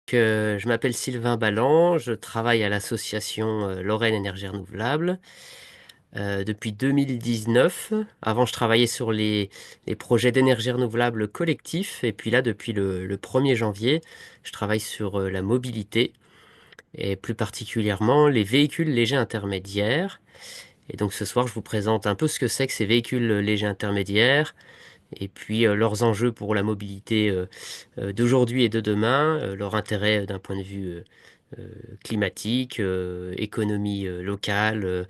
Je m'appelle Sylvain Balland, je travaille à l'association Lorraine Énergie Renouvelable depuis 2019. Avant, je travaillais sur les projets d'énergie renouvelable collectifs. Et puis là, depuis le 1er janvier, je travaille sur la mobilité et plus particulièrement les véhicules légers intermédiaires. Et donc ce soir, je vous présente un peu ce que c'est que ces véhicules légers intermédiaires et puis leurs enjeux pour la mobilité d'aujourd'hui et de demain, leur intérêt d'un point de vue climatique, économie locale,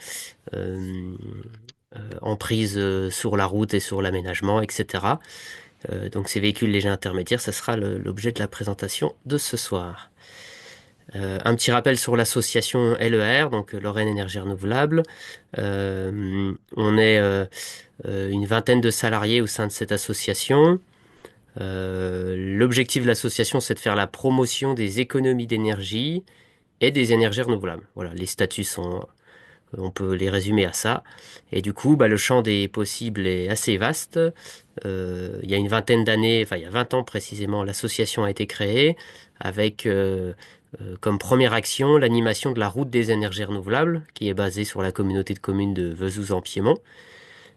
euh, emprise sur la route et sur l'aménagement, etc. Donc ces véhicules légers intermédiaires, ça sera l'objet de la présentation de ce soir. Un petit rappel sur l'association LER, donc Lorraine Énergie Renouvelable. On est une vingtaine de salariés au sein de cette association. L'objectif de l'association, c'est de faire la promotion des économies d'énergie et des énergies renouvelables. Voilà, les statuts sont, on peut les résumer à ça. Et du coup, le champ des possibles est assez vaste. Il y a une vingtaine d'années, enfin il y a 20 ans précisément, l'association a été créée avec comme première action l'animation de la route des énergies renouvelables, qui est basée sur la communauté de communes de Vesoul-en-Piémont.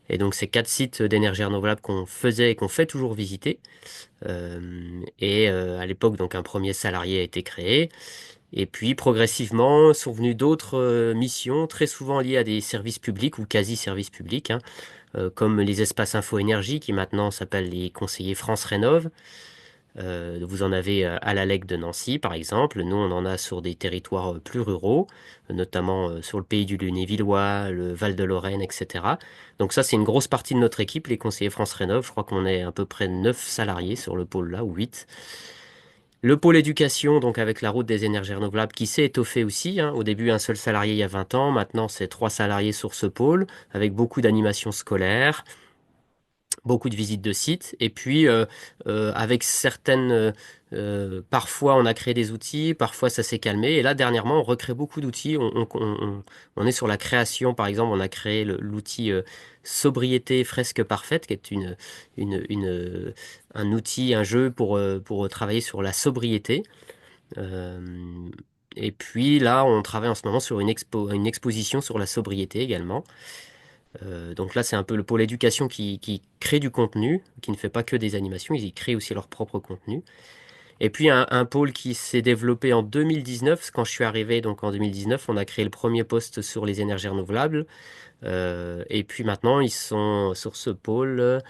Et donc, c'est 4 sites d'énergie renouvelable qu'on faisait et qu'on fait toujours visiter. À l'époque, donc, un premier salarié a été créé. Et puis, progressivement, sont venues d'autres missions, très souvent liées à des services publics ou quasi-services publics, hein, comme les espaces info-énergie, qui maintenant s'appellent les conseillers France Rénov'. Vous en avez à la Lec de Nancy, par exemple. Nous, on en a sur des territoires plus ruraux, notamment sur le pays du Lunévillois, le Val-de-Lorraine, etc. Donc ça, c'est une grosse partie de notre équipe, les conseillers France Rénov'. Je crois qu'on est à peu près 9 salariés sur le pôle là, ou 8. Le pôle éducation, donc avec la route des énergies renouvelables, qui s'est étoffé aussi, hein. Au début, un seul salarié il y a 20 ans. Maintenant, c'est 3 salariés sur ce pôle, avec beaucoup d'animations scolaires, beaucoup de visites de sites. Et puis, avec certaines... parfois, on a créé des outils, parfois, ça s'est calmé. Et là, dernièrement, on recrée beaucoup d'outils. On est sur la création, par exemple, on a créé l'outil Sobriété Fresque Parfaite, qui est un outil, un jeu pour travailler sur la sobriété. Euh, et puis là, on travaille en ce moment sur une exposition sur la sobriété également. Donc là, c'est un peu le pôle éducation qui crée du contenu, qui ne fait pas que des animations, ils y créent aussi leur propre contenu. Et puis un pôle qui s'est développé en 2019, quand je suis arrivé, donc en 2019, on a créé le premier poste sur les énergies renouvelables. Et puis maintenant, ils sont sur ce pôle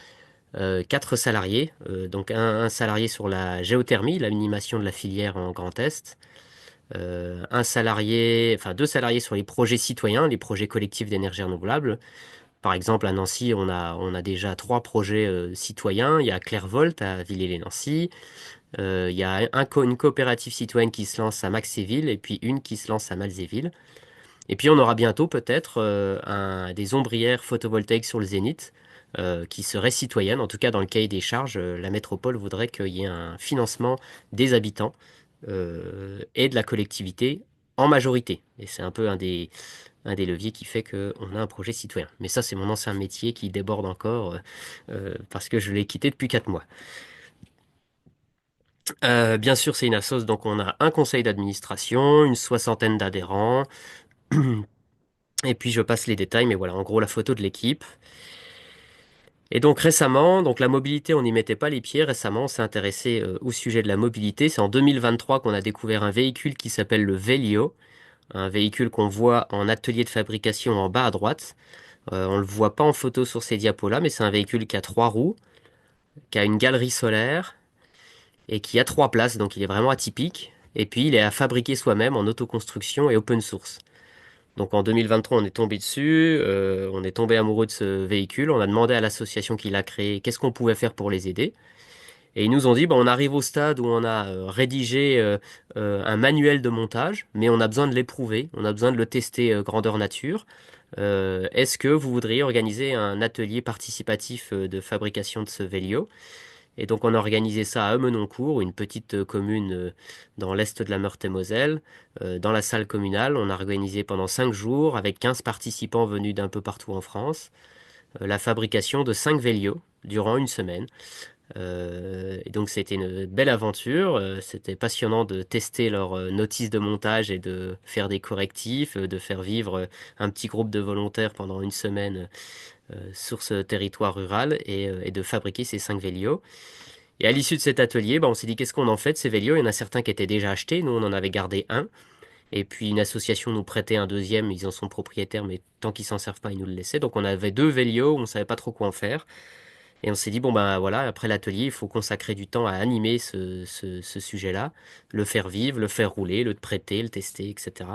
4 salariés, donc un salarié sur la géothermie, l'animation de la filière en Grand Est. Un salarié, enfin 2 salariés sur les projets citoyens, les projets collectifs d'énergie renouvelable. Par exemple, à Nancy, on a déjà 3 projets citoyens. Il y a Clairvolt à Villers-lès-Nancy. Il y a une coopérative citoyenne qui se lance à Maxéville et puis une qui se lance à Malzéville. Et puis on aura bientôt peut-être des ombrières photovoltaïques sur le Zénith qui seraient citoyennes. En tout cas, dans le cahier des charges, la métropole voudrait qu'il y ait un financement des habitants et de la collectivité en majorité. Et c'est un peu un des leviers qui fait qu'on a un projet citoyen. Mais ça, c'est mon ancien métier qui déborde encore parce que je l'ai quitté depuis 4 mois. Bien sûr, c'est une assoce, donc on a un conseil d'administration, une soixantaine d'adhérents, et puis je passe les détails, mais voilà, en gros, la photo de l'équipe. Et donc récemment, donc la mobilité, on n'y mettait pas les pieds. Récemment, on s'est intéressé au sujet de la mobilité. C'est en 2023 qu'on a découvert un véhicule qui s'appelle le Velio, un véhicule qu'on voit en atelier de fabrication en bas à droite. On le voit pas en photo sur ces diapos-là, mais c'est un véhicule qui a 3 roues, qui a une galerie solaire et qui a 3 places, donc il est vraiment atypique. Et puis il est à fabriquer soi-même en autoconstruction et open source. Donc en 2023, on est tombé dessus, on est tombé amoureux de ce véhicule, on a demandé à l'association qui l'a créé qu'est-ce qu'on pouvait faire pour les aider. Et ils nous ont dit, on arrive au stade où on a rédigé un manuel de montage, mais on a besoin de l'éprouver, on a besoin de le tester grandeur nature. Est-ce que vous voudriez organiser un atelier participatif de fabrication de ce Vélio? Et donc on a organisé ça à Eumenoncourt, une petite commune dans l'est de la Meurthe-et-Moselle, dans la salle communale. On a organisé pendant 5 jours, avec 15 participants venus d'un peu partout en France, la fabrication de 5 Vélios durant une semaine, Et donc c'était une belle aventure. C'était passionnant de tester leur notice de montage et de faire des correctifs, de faire vivre un petit groupe de volontaires pendant une semaine sur ce territoire rural et de fabriquer ces 5 vélios. Et à l'issue de cet atelier, bah, on s'est dit qu'est-ce qu'on en fait de ces vélios? Il y en a certains qui étaient déjà achetés, nous on en avait gardé un. Et puis une association nous prêtait un deuxième, ils en sont propriétaires, mais tant qu'ils s'en servent pas, ils nous le laissaient. Donc on avait 2 vélios, on savait pas trop quoi en faire. Et on s'est dit, bon ben voilà, après l'atelier, il faut consacrer du temps à animer ce sujet-là, le faire vivre, le faire rouler, le prêter, le tester, etc.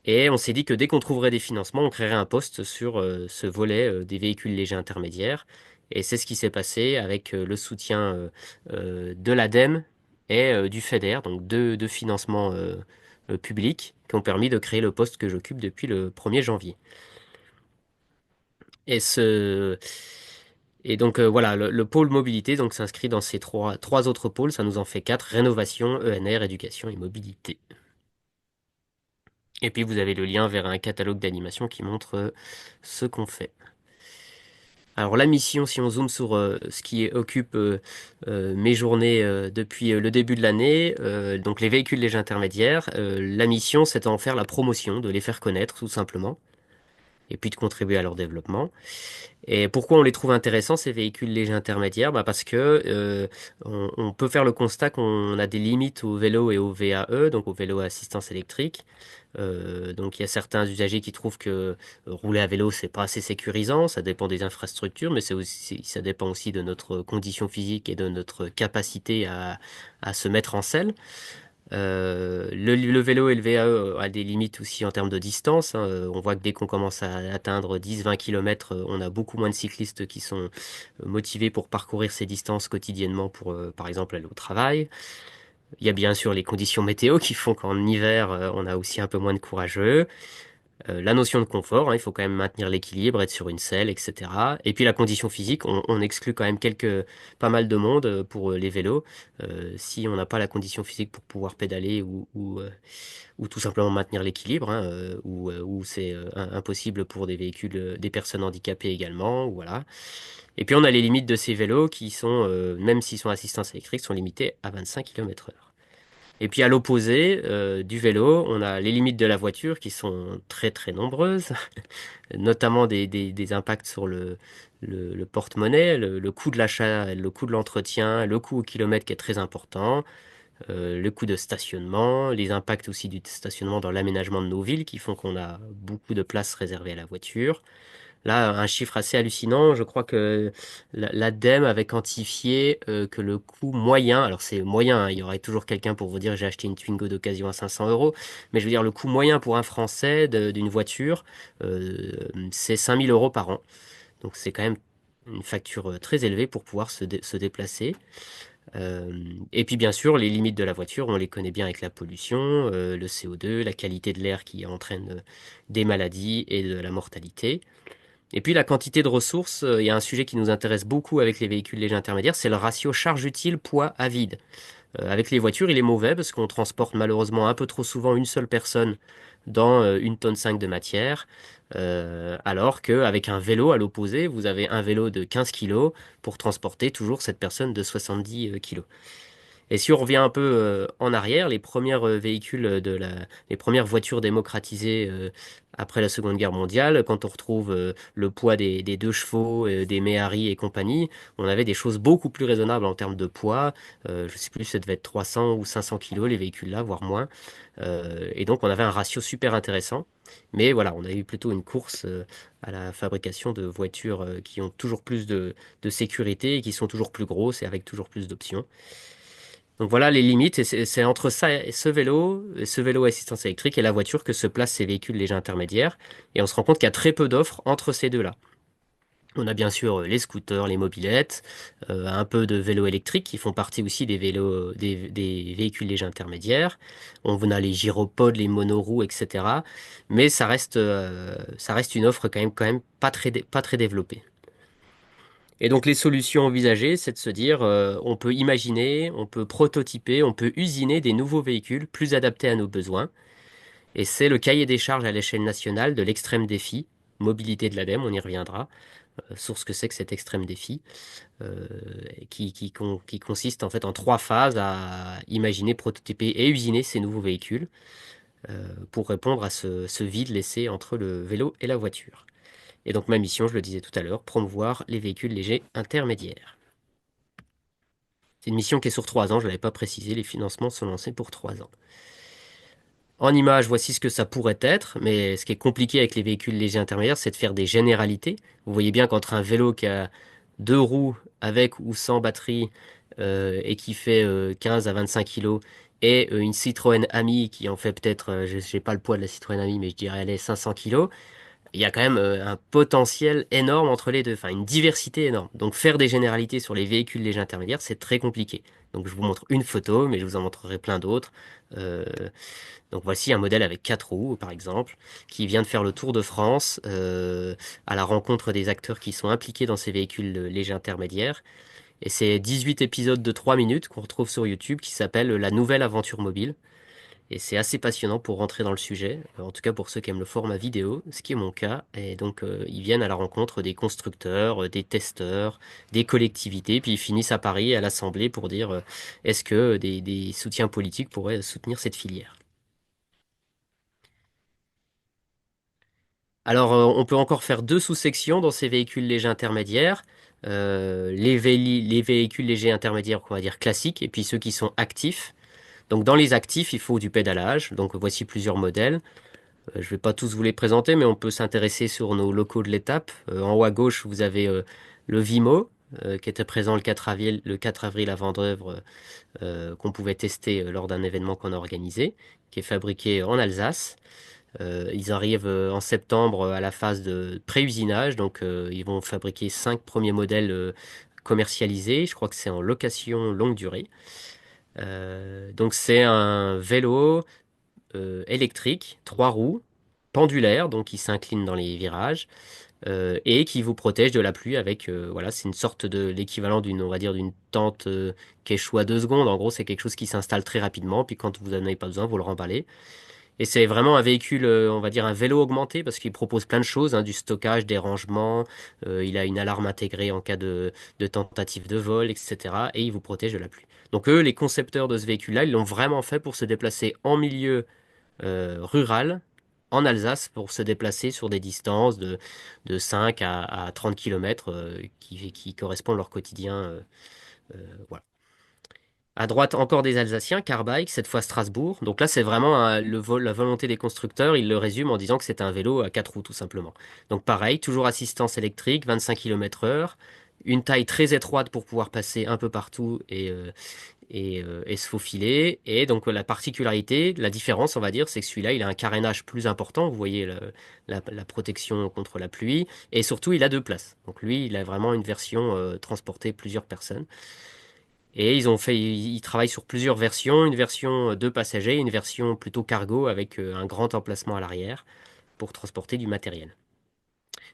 Et on s'est dit que dès qu'on trouverait des financements, on créerait un poste sur ce volet des véhicules légers intermédiaires. Et c'est ce qui s'est passé avec le soutien de l'ADEME et du FEDER, donc deux financements publics qui ont permis de créer le poste que j'occupe depuis le 1er janvier. Et ce et donc voilà, le pôle mobilité donc s'inscrit dans ces trois autres pôles, ça nous en fait quatre, rénovation, ENR, éducation et mobilité. Et puis vous avez le lien vers un catalogue d'animation qui montre ce qu'on fait. Alors la mission, si on zoome sur ce qui occupe mes journées depuis le début de l'année, donc les véhicules légers intermédiaires, la mission c'est d'en faire la promotion, de les faire connaître tout simplement, et puis de contribuer à leur développement. Et pourquoi on les trouve intéressants, ces véhicules légers intermédiaires? Bah parce que on peut faire le constat qu'on a des limites au vélo et au VAE, donc au vélo à assistance électrique. Donc il y a certains usagers qui trouvent que rouler à vélo, c'est pas assez sécurisant, ça dépend des infrastructures, mais ça dépend aussi de notre condition physique et de notre capacité à se mettre en selle. Le vélo et le VAE a des limites aussi en termes de distance, hein. On voit que dès qu'on commence à atteindre 10-20 km, on a beaucoup moins de cyclistes qui sont motivés pour parcourir ces distances quotidiennement pour, par exemple, aller au travail. Il y a bien sûr les conditions météo qui font qu'en hiver, on a aussi un peu moins de courageux. La notion de confort, hein, il faut quand même maintenir l'équilibre, être sur une selle, etc. Et puis la condition physique, on exclut quand même pas mal de monde pour les vélos. Si on n'a pas la condition physique pour pouvoir pédaler ou tout simplement maintenir l'équilibre, hein, ou c'est impossible pour des véhicules, des personnes handicapées également, ou voilà. Et puis on a les limites de ces vélos qui sont, même s'ils sont assistance électrique, sont limités à 25 km/h. Et puis à l'opposé du vélo, on a les limites de la voiture qui sont très très nombreuses, notamment des impacts sur le porte-monnaie, le coût de l'achat, le coût de l'entretien, le coût au kilomètre qui est très important, le coût de stationnement, les impacts aussi du stationnement dans l'aménagement de nos villes qui font qu'on a beaucoup de places réservées à la voiture. Là, un chiffre assez hallucinant, je crois que l'ADEME avait quantifié que le coût moyen, alors c'est moyen, hein, il y aurait toujours quelqu'un pour vous dire j'ai acheté une Twingo d'occasion à 500 euros, mais je veux dire le coût moyen pour un Français d'une voiture, c'est 5000 euros par an. Donc c'est quand même une facture très élevée pour pouvoir se déplacer. Et puis bien sûr, les limites de la voiture, on les connaît bien avec la pollution, le CO2, la qualité de l'air qui entraîne des maladies et de la mortalité. Et puis la quantité de ressources, il y a un sujet qui nous intéresse beaucoup avec les véhicules légers intermédiaires, c'est le ratio charge utile poids à vide. Avec les voitures, il est mauvais parce qu'on transporte malheureusement un peu trop souvent une seule personne dans 1,5 tonne de matière, alors qu'avec un vélo à l'opposé, vous avez un vélo de 15 kilos pour transporter toujours cette personne de 70 kilos. Et si on revient un peu en arrière, les premières véhicules les premières voitures démocratisées après la Seconde Guerre mondiale, quand on retrouve le poids des 2 chevaux, des Méhari et compagnie, on avait des choses beaucoup plus raisonnables en termes de poids. Je sais plus, ça devait être 300 ou 500 kilos les véhicules là, voire moins. Et donc on avait un ratio super intéressant. Mais voilà, on a eu plutôt une course à la fabrication de voitures qui ont toujours plus de sécurité et qui sont toujours plus grosses et avec toujours plus d'options. Donc voilà les limites, et c'est entre ça et ce vélo à assistance électrique et la voiture que se placent ces véhicules légers intermédiaires. Et on se rend compte qu'il y a très peu d'offres entre ces deux-là. On a bien sûr les scooters, les mobylettes, un peu de vélos électriques qui font partie aussi des vélos, des véhicules légers intermédiaires. On a les gyropodes, les monoroues, etc. Mais ça reste une offre quand même pas très développée. Et donc les solutions envisagées, c'est de se dire, on peut imaginer, on peut prototyper, on peut usiner des nouveaux véhicules plus adaptés à nos besoins. Et c'est le cahier des charges à l'échelle nationale de l'extrême défi, mobilité de l'ADEME, on y reviendra, sur ce que c'est que cet extrême défi, euh, qui consiste en fait en 3 phases à imaginer, prototyper et usiner ces nouveaux véhicules pour répondre à ce vide laissé entre le vélo et la voiture. Et donc ma mission, je le disais tout à l'heure, promouvoir les véhicules légers intermédiaires. C'est une mission qui est sur 3 ans, je ne l'avais pas précisé, les financements sont lancés pour 3 ans. En image, voici ce que ça pourrait être, mais ce qui est compliqué avec les véhicules légers intermédiaires, c'est de faire des généralités. Vous voyez bien qu'entre un vélo qui a 2 roues avec ou sans batterie et qui fait 15 à 25 kilos et une Citroën Ami qui en fait peut-être, je n'ai pas le poids de la Citroën Ami, mais je dirais elle est 500 kilos, il y a quand même un potentiel énorme entre les deux, enfin une diversité énorme. Donc faire des généralités sur les véhicules légers intermédiaires, c'est très compliqué. Donc je vous montre une photo, mais je vous en montrerai plein d'autres. Euh, donc voici un modèle avec 4 roues, par exemple, qui vient de faire le tour de France à la rencontre des acteurs qui sont impliqués dans ces véhicules légers intermédiaires. Et c'est 18 épisodes de 3 minutes qu'on retrouve sur YouTube qui s'appelle La nouvelle aventure mobile. Et c'est assez passionnant pour rentrer dans le sujet, en tout cas pour ceux qui aiment le format vidéo, ce qui est mon cas. Et donc ils viennent à la rencontre des constructeurs, des testeurs, des collectivités, puis ils finissent à Paris à l'Assemblée pour dire est-ce que des soutiens politiques pourraient soutenir cette filière. Alors, on peut encore faire 2 sous-sections dans ces véhicules légers intermédiaires. Les véhicules légers intermédiaires, on va dire classiques, et puis ceux qui sont actifs. Donc, dans les actifs, il faut du pédalage. Donc, voici plusieurs modèles. Je ne vais pas tous vous les présenter, mais on peut s'intéresser sur nos locaux de l'étape. En haut à gauche, vous avez le Vimo, qui était présent le 4 avril à Vendœuvre, qu'on pouvait tester lors d'un événement qu'on a organisé, qui est fabriqué en Alsace. Ils arrivent en septembre à la phase de pré-usinage, donc ils vont fabriquer 5 premiers modèles commercialisés. Je crois que c'est en location longue durée. Donc c'est un vélo électrique, 3 roues, pendulaire, donc qui s'incline dans les virages et qui vous protège de la pluie avec, voilà, c'est une sorte de l'équivalent d'une, on va dire, d'une tente qui échoue à 2 secondes. En gros, c'est quelque chose qui s'installe très rapidement, puis quand vous n'en avez pas besoin, vous le remballez. Et c'est vraiment un véhicule, on va dire un vélo augmenté, parce qu'il propose plein de choses, hein, du stockage, des rangements, il a une alarme intégrée en cas de tentative de vol, etc. Et il vous protège de la pluie. Donc eux, les concepteurs de ce véhicule-là, ils l'ont vraiment fait pour se déplacer en milieu rural, en Alsace, pour se déplacer sur des distances de 5 à 30 km qui correspondent à leur quotidien. Voilà. À droite, encore des Alsaciens, Carbike, cette fois Strasbourg. Donc là, c'est vraiment la volonté des constructeurs. Ils le résument en disant que c'est un vélo à 4 roues, tout simplement. Donc pareil, toujours assistance électrique, 25 km heure, une taille très étroite pour pouvoir passer un peu partout et se faufiler. Et donc la particularité, la différence, on va dire, c'est que celui-là, il a un carénage plus important. Vous voyez la protection contre la pluie. Et surtout, il a 2 places. Donc lui, il a vraiment une version transporter plusieurs personnes. Et ils travaillent sur plusieurs versions, une version 2 passagers, une version plutôt cargo avec un grand emplacement à l'arrière pour transporter du matériel.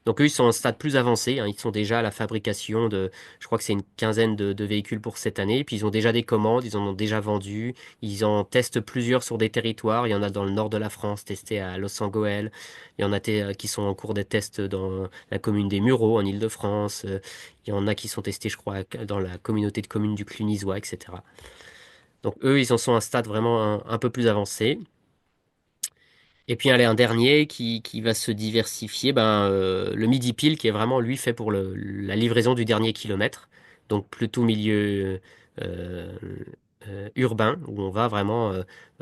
Donc eux, ils sont en stade plus avancé, hein. Ils sont déjà à la fabrication je crois que c'est une quinzaine de véhicules pour cette année. Puis ils ont déjà des commandes, ils en ont déjà vendu. Ils en testent plusieurs sur des territoires. Il y en a dans le nord de la France, testé à Los Angeles. Il y en a qui sont en cours de tests dans la commune des Mureaux, en Île-de-France. Il y en a qui sont testés, je crois, dans la communauté de communes du Clunisois, etc. Donc eux, ils en sont à un stade vraiment un peu plus avancé. Et puis allez, un dernier qui va se diversifier, le Midi Pile qui est vraiment lui fait pour la livraison du dernier kilomètre, donc plutôt milieu euh, urbain où on va vraiment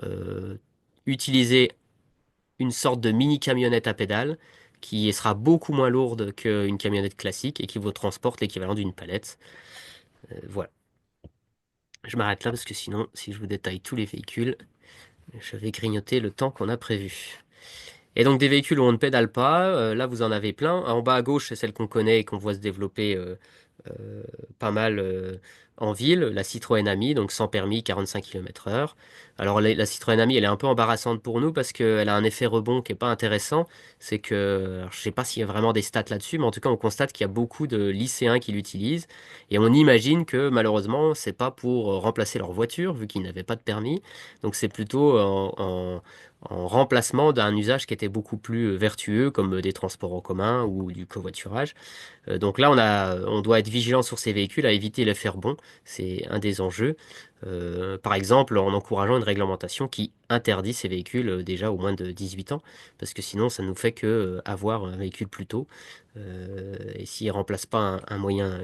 euh, utiliser une sorte de mini camionnette à pédales qui sera beaucoup moins lourde qu'une camionnette classique et qui vous transporte l'équivalent d'une palette. Voilà. Je m'arrête là parce que sinon, si je vous détaille tous les véhicules, je vais grignoter le temps qu'on a prévu. Et donc des véhicules où on ne pédale pas, là vous en avez plein. En bas à gauche, c'est celle qu'on connaît et qu'on voit se développer pas mal en ville, la Citroën Ami, donc sans permis, 45 km/h. Alors la Citroën Ami, elle est un peu embarrassante pour nous parce qu'elle a un effet rebond qui est pas intéressant. C'est que, alors, je sais pas s'il y a vraiment des stats là-dessus, mais en tout cas, on constate qu'il y a beaucoup de lycéens qui l'utilisent. Et on imagine que malheureusement, c'est pas pour remplacer leur voiture, vu qu'ils n'avaient pas de permis. Donc c'est plutôt en remplacement d'un usage qui était beaucoup plus vertueux, comme des transports en commun ou du covoiturage. Donc là, on doit être vigilant sur ces véhicules à éviter l'effet rebond. C'est un des enjeux. Par exemple, en encourageant une réglementation qui interdit ces véhicules déjà au moins de 18 ans, parce que sinon, ça nous fait que avoir un véhicule plus tôt. Et s'il ne remplace pas un moyen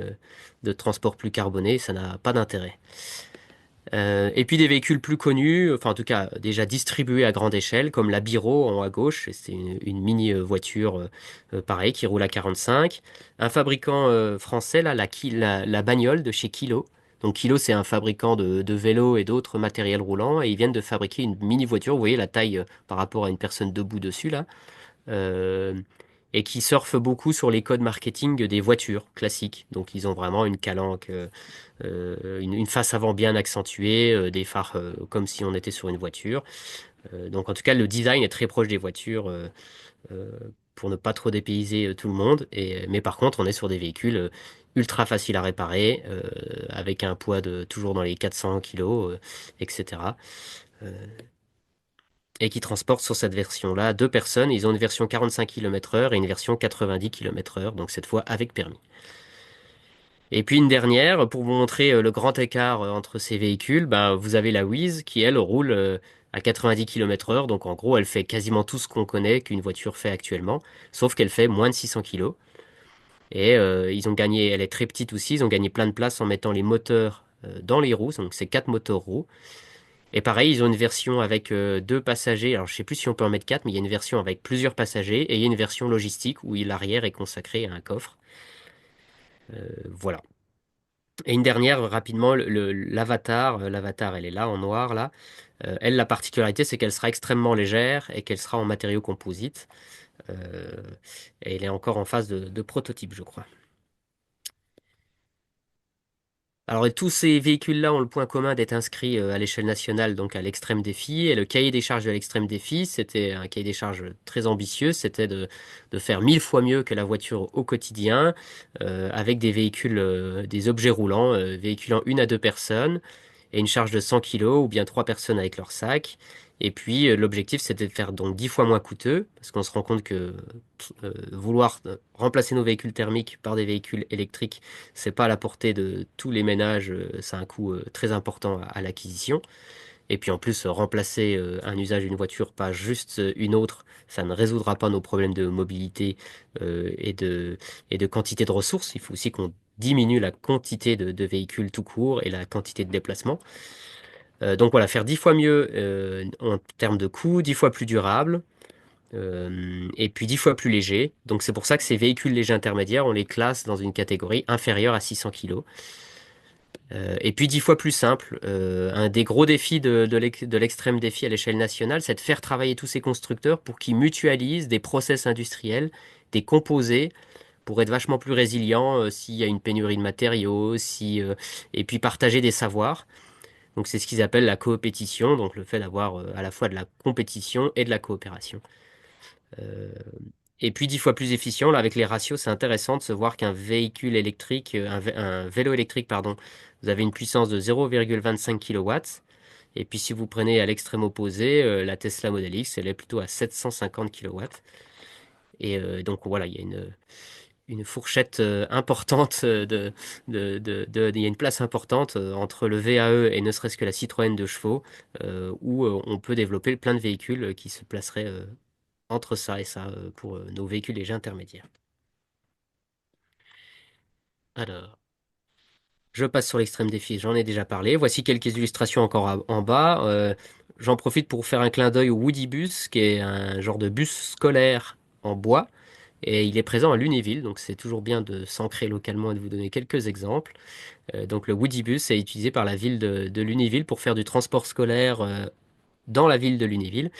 de transport plus carboné, ça n'a pas d'intérêt. Et puis des véhicules plus connus, enfin en tout cas déjà distribués à grande échelle, comme la Biro en haut à gauche, c'est une mini voiture pareil qui roule à 45. Un fabricant français, là, la Bagnole de chez Kilo. Donc Kilo, c'est un fabricant de vélos et d'autres matériels roulants, et ils viennent de fabriquer une mini voiture, vous voyez la taille par rapport à une personne debout dessus là, euh, et qui surfent beaucoup sur les codes marketing des voitures classiques. Donc ils ont vraiment une calanque, une face avant bien accentuée, des phares comme si on était sur une voiture. Donc en tout cas, le design est très proche des voitures euh, pour ne pas trop dépayser tout le monde. Mais par contre, on est sur des véhicules ultra faciles à réparer, avec un poids de toujours dans les 400 kilos, etc. Euh, et qui transportent sur cette version-là deux personnes. Ils ont une version 45 km/h et une version 90 km/h, donc cette fois avec permis. Et puis une dernière, pour vous montrer le grand écart entre ces véhicules, bah, vous avez la Wiz qui, elle, roule à 90 km/h. Donc en gros, elle fait quasiment tout ce qu'on connaît qu'une voiture fait actuellement, sauf qu'elle fait moins de 600 kg. Et ils ont gagné, elle est très petite aussi, ils ont gagné plein de place en mettant les moteurs dans les roues, donc c'est quatre moteurs roues. Et pareil, ils ont une version avec deux passagers, alors je sais plus si on peut en mettre quatre, mais il y a une version avec plusieurs passagers, et il y a une version logistique où l'arrière est consacré à un coffre. Voilà. Et une dernière, rapidement, l'avatar. L'avatar, elle est là, en noir, là. Elle, la particularité, c'est qu'elle sera extrêmement légère et qu'elle sera en matériaux composites. Euh, et elle est encore en phase de prototype, je crois. Alors, et tous ces véhicules-là ont le point commun d'être inscrits à l'échelle nationale, donc à l'extrême défi. Et le cahier des charges de l'extrême défi, c'était un cahier des charges très ambitieux. C'était de faire 1000 fois mieux que la voiture au quotidien, avec des véhicules, des objets roulants, véhiculant une à deux personnes et une charge de 100 kilos ou bien trois personnes avec leur sac. Et puis l'objectif c'était de faire donc 10 fois moins coûteux parce qu'on se rend compte que vouloir remplacer nos véhicules thermiques par des véhicules électriques, c'est pas à la portée de tous les ménages, ça a un coût très important à l'acquisition. Et puis en plus, remplacer un usage d'une voiture, pas juste une autre, ça ne résoudra pas nos problèmes de mobilité et de quantité de ressources. Il faut aussi qu'on diminue la quantité de véhicules tout court et la quantité de déplacements. Donc voilà, faire 10 fois mieux en termes de coût, 10 fois plus durable, et puis 10 fois plus léger. Donc c'est pour ça que ces véhicules légers intermédiaires, on les classe dans une catégorie inférieure à 600 kg. Et puis 10 fois plus simple. Un des gros défis de l'extrême défi à l'échelle nationale, c'est de faire travailler tous ces constructeurs pour qu'ils mutualisent des process industriels, des composés, pour être vachement plus résilients s'il y a une pénurie de matériaux, et puis partager des savoirs. Donc c'est ce qu'ils appellent la coopétition, donc le fait d'avoir à la fois de la compétition et de la coopération. Euh, et puis 10 fois plus efficient, là avec les ratios, c'est intéressant de se voir qu'un véhicule électrique, un vélo électrique, pardon, vous avez une puissance de 0,25 kW. Et puis si vous prenez à l'extrême opposé, la Tesla Model X, elle est plutôt à 750 kW. Et donc voilà, il y a une fourchette importante il y a une place importante entre le VAE et ne serait-ce que la Citroën de chevaux, où on peut développer plein de véhicules qui se placeraient entre ça et ça pour nos véhicules légers intermédiaires. Alors, je passe sur l'extrême défi, j'en ai déjà parlé. Voici quelques illustrations encore en bas. J'en profite pour faire un clin d'œil au Woody Bus, qui est un genre de bus scolaire en bois. Et il est présent à Lunéville, donc c'est toujours bien de s'ancrer localement et de vous donner quelques exemples. Donc le Woodybus est utilisé par la ville de Lunéville pour faire du transport scolaire dans la ville de Lunéville.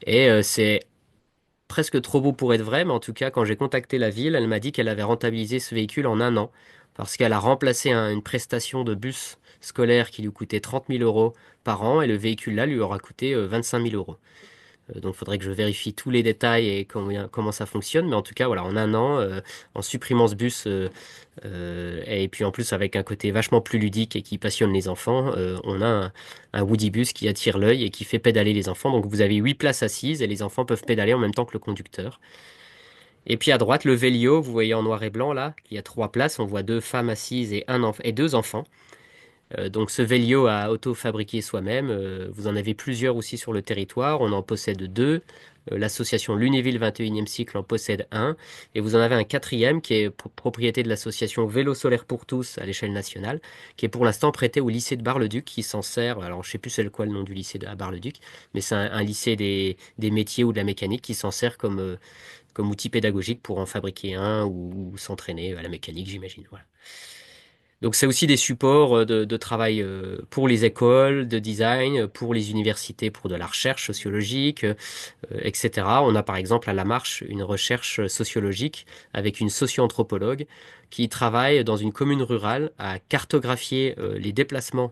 Et c'est presque trop beau pour être vrai, mais en tout cas, quand j'ai contacté la ville, elle m'a dit qu'elle avait rentabilisé ce véhicule en un an. parce qu'elle a remplacé une prestation de bus scolaire qui lui coûtait 30 000 € par an et le véhicule là lui aura coûté 25 000 €. Donc il faudrait que je vérifie tous les détails et comment ça fonctionne. Mais en tout cas, voilà, en un an, en supprimant ce bus, et puis en plus avec un côté vachement plus ludique et qui passionne les enfants, on a un Woody Bus qui attire l'œil et qui fait pédaler les enfants. Donc vous avez 8 places assises et les enfants peuvent pédaler en même temps que le conducteur. Et puis à droite, le Vélio, vous voyez en noir et blanc là, il y a 3 places. On voit 2 femmes assises et 2 enfants. Donc ce Vélio à auto-fabriquer soi-même, vous en avez plusieurs aussi sur le territoire, on en possède 2. L'association Lunéville 21e siècle en possède un, et vous en avez un quatrième qui est propriété de l'association Vélo solaire pour tous à l'échelle nationale, qui est pour l'instant prêté au lycée de Bar-le-Duc, qui s'en sert, alors je sais plus c'est quoi le nom du lycée à Bar-le-Duc, mais c'est un lycée des métiers ou de la mécanique qui s'en sert comme outil pédagogique pour en fabriquer un ou s'entraîner à la mécanique, j'imagine. Voilà. Donc c'est aussi des supports de travail pour les écoles de design, pour les universités, pour de la recherche sociologique, etc. On a par exemple à La Marche une recherche sociologique avec une socio-anthropologue qui travaille dans une commune rurale à cartographier les déplacements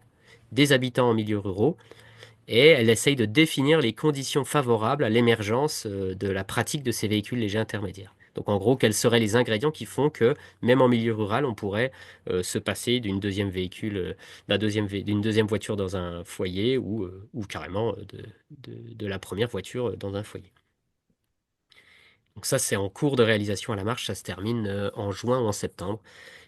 des habitants en milieux ruraux et elle essaye de définir les conditions favorables à l'émergence de la pratique de ces véhicules légers intermédiaires. Donc en gros, quels seraient les ingrédients qui font que, même en milieu rural, on pourrait se passer d'une deuxième véhicule, d'une deuxième voiture dans un foyer ou carrément de la première voiture dans un foyer. Donc ça, c'est en cours de réalisation à La Marche, ça se termine en juin ou en septembre.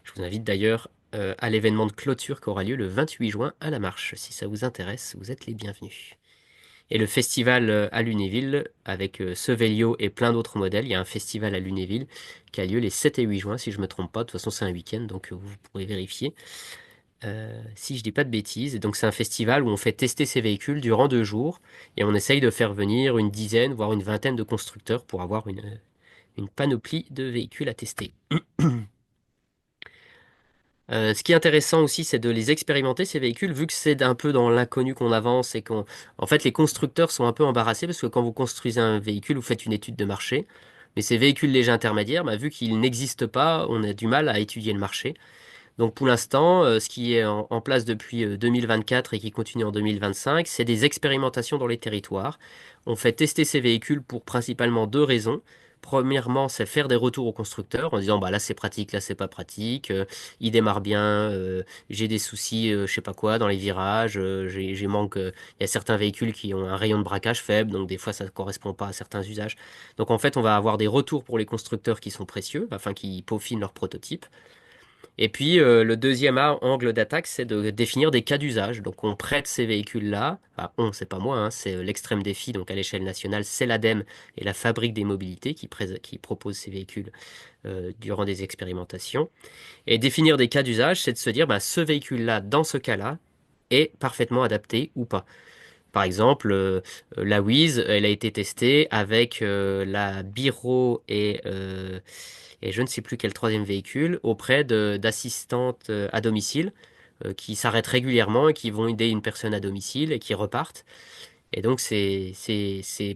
Je vous invite d'ailleurs à l'événement de clôture qui aura lieu le 28 juin à La Marche. Si ça vous intéresse, vous êtes les bienvenus. Et le festival à Lunéville, avec ce Vélio et plein d'autres modèles, il y a un festival à Lunéville qui a lieu les 7 et 8 juin, si je ne me trompe pas. De toute façon, c'est un week-end, donc vous pourrez vérifier. Si je dis pas de bêtises. Et donc c'est un festival où on fait tester ces véhicules durant 2 jours et on essaye de faire venir une dizaine, voire une vingtaine de constructeurs pour avoir une panoplie de véhicules à tester. Ce qui est intéressant aussi, c'est de les expérimenter, ces véhicules, vu que c'est un peu dans l'inconnu qu'on avance et en fait, les constructeurs sont un peu embarrassés parce que quand vous construisez un véhicule, vous faites une étude de marché. Mais ces véhicules légers intermédiaires, bah, vu qu'ils n'existent pas, on a du mal à étudier le marché. Donc pour l'instant, ce qui est en place depuis 2024 et qui continue en 2025, c'est des expérimentations dans les territoires. On fait tester ces véhicules pour principalement 2 raisons. Premièrement, c'est faire des retours aux constructeurs en disant bah là c'est pratique, là c'est pas pratique, il démarre bien, j'ai des soucis, je sais pas quoi dans les virages, j'ai manque, il y a certains véhicules qui ont un rayon de braquage faible, donc des fois ça ne correspond pas à certains usages. Donc en fait, on va avoir des retours pour les constructeurs qui sont précieux afin qu'ils peaufinent leurs prototypes. Et puis, le deuxième angle d'attaque, c'est de définir des cas d'usage. Donc, on prête ces véhicules-là. Enfin, c'est pas moi, hein, c'est l'extrême défi. Donc, à l'échelle nationale, c'est l'ADEME et la Fabrique des mobilités qui proposent ces véhicules durant des expérimentations. Et définir des cas d'usage, c'est de se dire, bah, ce véhicule-là, dans ce cas-là, est parfaitement adapté ou pas. Par exemple, la Wiz, elle a été testée avec la Biro et je ne sais plus quel troisième véhicule auprès d'assistantes à domicile qui s'arrêtent régulièrement et qui vont aider une personne à domicile et qui repartent. Et donc ces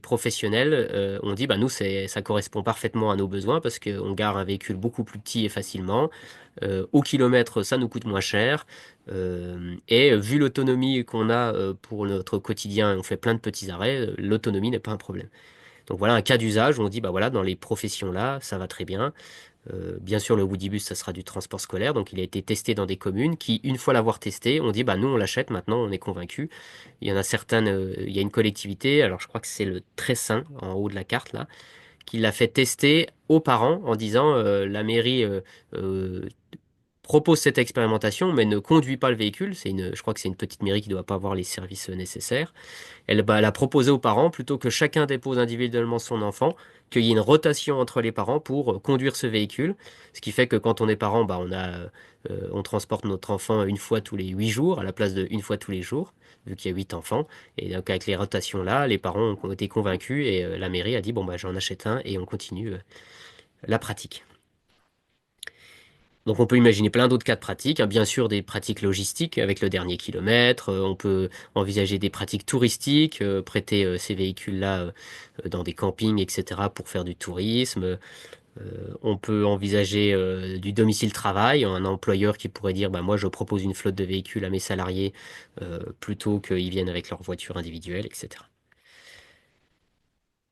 professionnels ont dit bah nous ça correspond parfaitement à nos besoins parce qu'on gare un véhicule beaucoup plus petit et facilement. Au kilomètre ça nous coûte moins cher. Et vu l'autonomie qu'on a pour notre quotidien, on fait plein de petits arrêts, l'autonomie n'est pas un problème. Donc voilà un cas d'usage où on dit bah voilà dans les professions là ça va très bien. Bien sûr, le Woodybus, ça sera du transport scolaire, donc il a été testé dans des communes qui, une fois l'avoir testé, ont dit bah nous on l'achète maintenant, on est convaincus. Il y en a certaines, il y a une collectivité, alors je crois que c'est le Tressin en haut de la carte là, qui l'a fait tester aux parents en disant la mairie euh, propose cette expérimentation mais ne conduit pas le véhicule. Je crois que c'est une petite mairie qui ne doit pas avoir les services nécessaires. Elle a proposé aux parents, plutôt que chacun dépose individuellement son enfant, qu'il y ait une rotation entre les parents pour conduire ce véhicule. Ce qui fait que quand on est parent, bah, on transporte notre enfant une fois tous les 8 jours, à la place de une fois tous les jours, vu qu'il y a 8 enfants. Et donc avec les rotations là, les parents ont été convaincus et la mairie a dit, bon, bah, j'en achète un et on continue la pratique. Donc on peut imaginer plein d'autres cas de pratique, hein. Bien sûr des pratiques logistiques avec le dernier kilomètre, on peut envisager des pratiques touristiques, prêter ces véhicules-là dans des campings, etc. pour faire du tourisme. On peut envisager du domicile-travail, un employeur qui pourrait dire, bah, moi je propose une flotte de véhicules à mes salariés plutôt qu'ils viennent avec leur voiture individuelle, etc.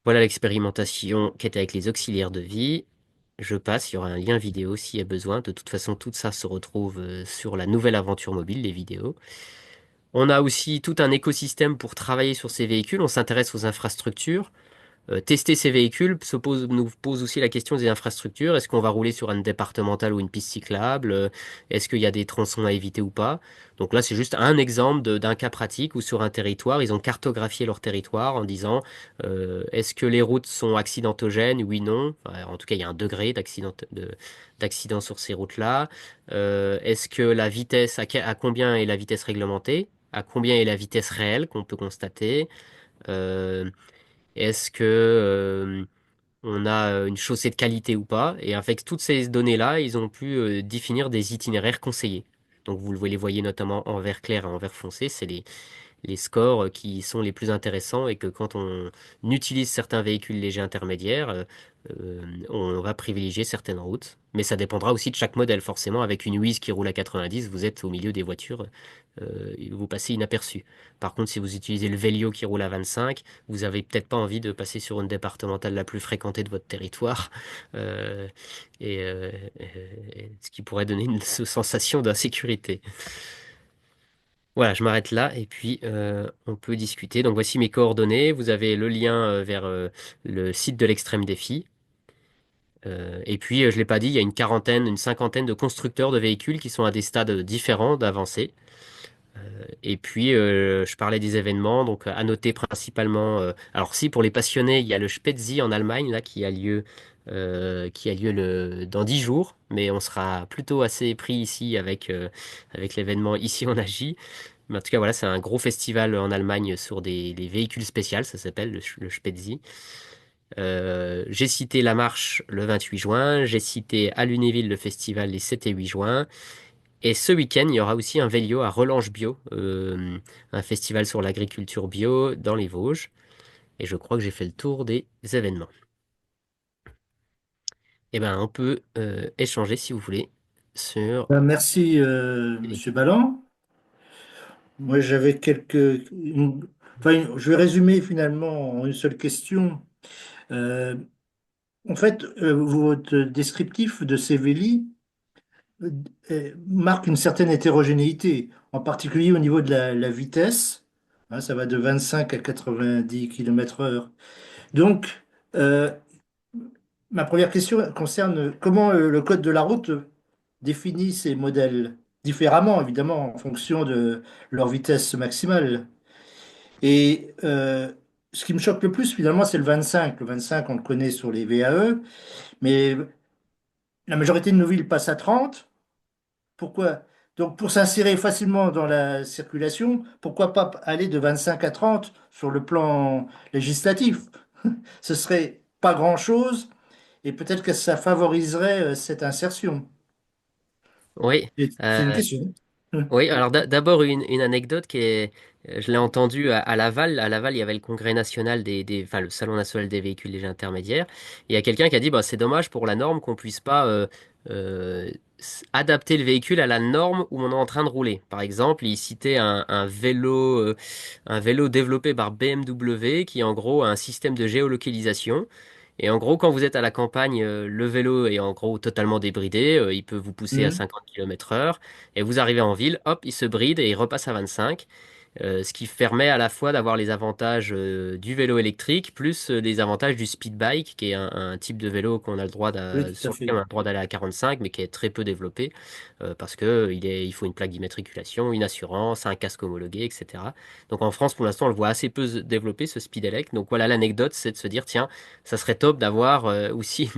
Voilà l'expérimentation qui était avec les auxiliaires de vie. Je passe, il y aura un lien vidéo s'il y a besoin. De toute façon, tout ça se retrouve sur la nouvelle aventure mobile, les vidéos. On a aussi tout un écosystème pour travailler sur ces véhicules. On s'intéresse aux infrastructures. Tester ces véhicules nous pose aussi la question des infrastructures. Est-ce qu'on va rouler sur une départementale ou une piste cyclable? Est-ce qu'il y a des tronçons à éviter ou pas? Donc là, c'est juste un exemple d'un cas pratique où sur un territoire, ils ont cartographié leur territoire en disant est-ce que les routes sont accidentogènes? Oui, non. En tout cas, il y a un degré d'accident sur ces routes-là. Est-ce que la vitesse, à combien est la vitesse réglementée? À combien est la vitesse réelle qu'on peut constater? Euh, Est-ce que on a une chaussée de qualité ou pas? Et avec toutes ces données-là, ils ont pu définir des itinéraires conseillés. Donc vous les voyez notamment en vert clair et en vert foncé, c'est les scores qui sont les plus intéressants et que quand on utilise certains véhicules légers intermédiaires, on va privilégier certaines routes. Mais ça dépendra aussi de chaque modèle. Forcément, avec une Wiz qui roule à 90, vous êtes au milieu des voitures, vous passez inaperçu. Par contre, si vous utilisez le Velio qui roule à 25, vous avez peut-être pas envie de passer sur une départementale la plus fréquentée de votre territoire, euh, ce qui pourrait donner une sensation d'insécurité. Voilà, je m'arrête là et puis on peut discuter. Donc voici mes coordonnées. Vous avez le lien vers le site de l'Extrême Défi. Et puis, je l'ai pas dit, il y a une quarantaine, une cinquantaine de constructeurs de véhicules qui sont à des stades différents d'avancée. Et puis, je parlais des événements, donc à noter principalement. Alors, si pour les passionnés, il y a le Spezi en Allemagne là qui a lieu dans 10 jours, mais on sera plutôt assez pris ici avec l'événement ici en Agie. Mais en tout cas, voilà, c'est un gros festival en Allemagne sur des véhicules spéciaux, ça s'appelle le Spezi. J'ai cité la marche le 28 juin, j'ai cité à Lunéville le festival les 7 et 8 juin. Et ce week-end, il y aura aussi un Vélio à Relange Bio, un festival sur l'agriculture bio dans les Vosges. Et je crois que j'ai fait le tour des événements. Eh ben, on peut échanger si vous voulez sur. Merci, Monsieur Balland. Moi, j'avais je vais résumer finalement en une seule question. Euh, En fait, votre descriptif de Sévéli marque une certaine hétérogénéité, en particulier au niveau de la vitesse. Hein, ça va de 25 à 90 km/h. Donc, euh, ma première question concerne comment le code de la route définit ces modèles différemment, évidemment, en fonction de leur vitesse maximale. Et ce qui me choque le plus, finalement, c'est le 25. Le 25, on le connaît sur les VAE, mais la majorité de nos villes passent à 30. Pourquoi? Donc, pour s'insérer facilement dans la circulation, pourquoi pas aller de 25 à 30 sur le plan législatif? Ce serait pas grand-chose et peut-être que ça favoriserait cette insertion. Oui. C'est une euh, question. Oui, alors d'abord une anecdote je l'ai entendue à Laval. À Laval, il y avait le congrès national enfin le salon national des véhicules légers intermédiaires. Il y a quelqu'un qui a dit, bah, c'est dommage pour la norme qu'on puisse pas euh, adapter le véhicule à la norme où on est en train de rouler. Par exemple, il citait un vélo développé par BMW qui en gros a un système de géolocalisation. Et en gros, quand vous êtes à la campagne, le vélo est en gros totalement débridé, il peut vous pousser à Mhm. 50 km/h, et vous arrivez en ville, hop, il se bride et il repasse à 25, ce qui permet à la fois d'avoir les avantages du vélo électrique, plus les avantages du speed bike, qui est un type de vélo qu'on a le droit Oui, tout à sur lequel fait. on a le droit d'aller à 45, mais qui est très peu développé, parce que il faut une plaque d'immatriculation, une assurance, un casque homologué, etc. Donc en France, pour l'instant, on le voit assez peu se développer, ce speed elect. Donc voilà, l'anecdote, c'est de se dire, tiens, ça serait top d'avoir aussi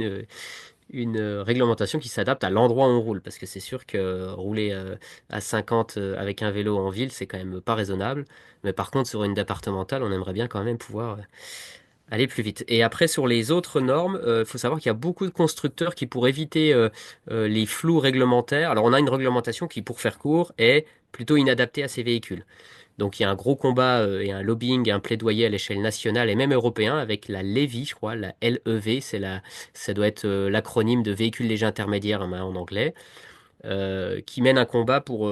une réglementation qui s'adapte à l'endroit où on roule, parce que c'est sûr que rouler à 50 avec un vélo en ville, c'est quand même pas raisonnable. Mais par contre, sur une départementale, on aimerait bien quand même pouvoir aller plus vite. Et après, sur les autres normes, il faut savoir qu'il y a beaucoup de constructeurs qui, pour éviter les flous réglementaires, alors on a une réglementation qui, pour faire court, est plutôt inadaptée à ces véhicules. Donc il y a un gros combat et un lobbying et un plaidoyer à l'échelle nationale et même européen avec la LEVI, je crois, la LEV, ça doit être l'acronyme de véhicules légers intermédiaires hein, en anglais, qui mène un combat pour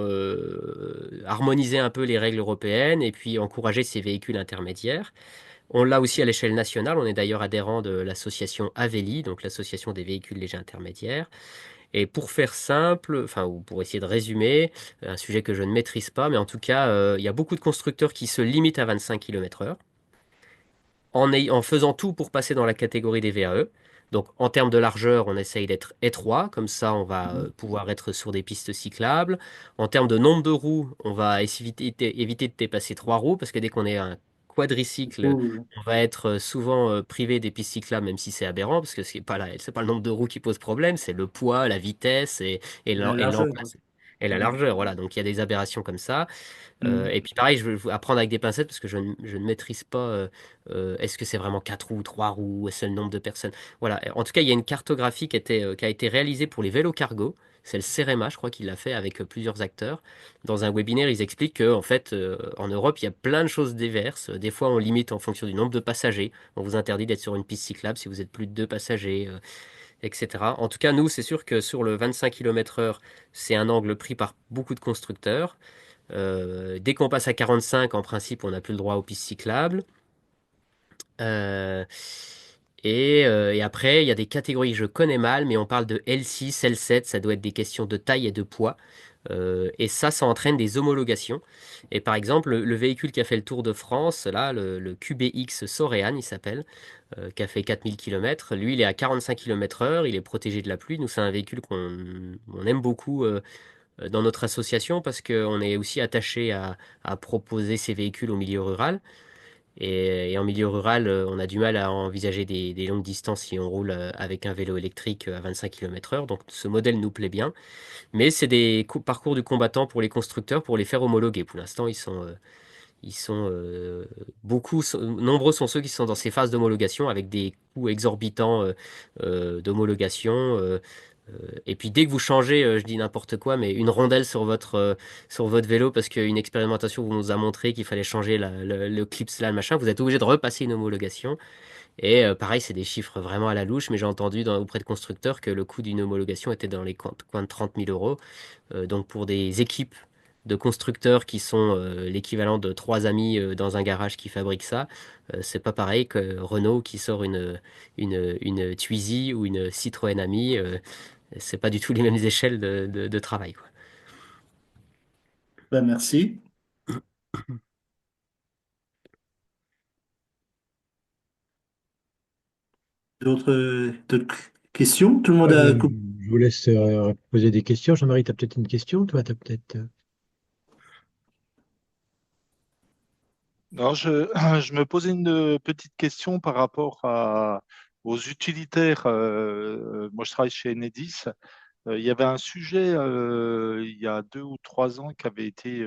harmoniser un peu les règles européennes et puis encourager ces véhicules intermédiaires. On l'a aussi à l'échelle nationale, on est d'ailleurs adhérent de l'association AVELI, donc l'association des véhicules légers intermédiaires. Et pour faire simple, enfin, ou pour essayer de résumer, un sujet que je ne maîtrise pas, mais en tout cas, il y a beaucoup de constructeurs qui se limitent à 25 km/h en faisant tout pour passer dans la catégorie des VAE. Donc en termes de largeur, on essaye d'être étroit, comme ça on va pouvoir être sur des pistes cyclables. En termes de nombre de roues, on va éviter de dépasser trois roues, parce que dès qu'on est un quadricycle, Oh, on va être souvent privé des pistes cyclables, même si c'est aberrant, parce que c'est pas le nombre de roues qui pose problème, c'est le poids, la vitesse la et largeur. l'emplacement. Et la Ouais. largeur, voilà. Donc il y a des aberrations comme ça. Mm. Et puis pareil, je veux apprendre avec des pincettes parce que je ne maîtrise pas est-ce que c'est vraiment 4 roues, 3 roues, est-ce le nombre de personnes. Voilà. En tout cas, il y a une cartographie qui a été réalisée pour les vélos cargo. C'est le CEREMA, je crois, qui l'a fait avec plusieurs acteurs. Dans un webinaire, ils expliquent qu'en fait, en Europe, il y a plein de choses diverses. Des fois, on limite en fonction du nombre de passagers. On vous interdit d'être sur une piste cyclable si vous êtes plus de deux passagers, etc. En tout cas, nous, c'est sûr que sur le 25 km/h, c'est un angle pris par beaucoup de constructeurs. Dès qu'on passe à 45, en principe, on n'a plus le droit aux pistes cyclables. Euh, et après, il y a des catégories que je connais mal, mais on parle de L6, L7, ça doit être des questions de taille et de poids. Et ça entraîne des homologations. Et par exemple, le véhicule qui a fait le Tour de France, là, le QBX Soréane, il s'appelle, qui a fait 4000 km, lui, il est à 45 km/h, il est protégé de la pluie. Nous, c'est un véhicule qu'on aime beaucoup dans notre association parce qu'on est aussi attaché à proposer ces véhicules au milieu rural. Et en milieu rural, on a du mal à envisager des longues distances si on roule avec un vélo électrique à 25 km/h. Donc ce modèle nous plaît bien. Mais c'est des parcours du combattant pour les constructeurs pour les faire homologuer. Pour l'instant, ils sont nombreux sont ceux qui sont dans ces phases d'homologation avec des coûts exorbitants d'homologation. Et puis dès que vous changez, je dis n'importe quoi, mais une rondelle sur votre vélo parce qu'une expérimentation vous nous a montré qu'il fallait changer le clip là, le machin, vous êtes obligé de repasser une homologation. Et pareil, c'est des chiffres vraiment à la louche, mais j'ai entendu auprès de constructeurs que le coût d'une homologation était dans les coins de 30 000 euros. Donc pour des équipes de constructeurs qui sont l'équivalent de trois amis dans un garage qui fabrique ça, c'est pas pareil que Renault qui sort une Twizy ou une Citroën Ami. C'est pas du tout les mêmes échelles de travail, quoi. Ben, merci. D'autres questions? Tout le monde a coupé. Je vous laisse poser des questions. Jean-Marie, tu as peut-être une question, toi, tu as peut-être. Non, je me posais une petite question par rapport aux utilitaires. Moi, je travaille chez Enedis. Il y avait un sujet il y a 2 ou 3 ans qui avait été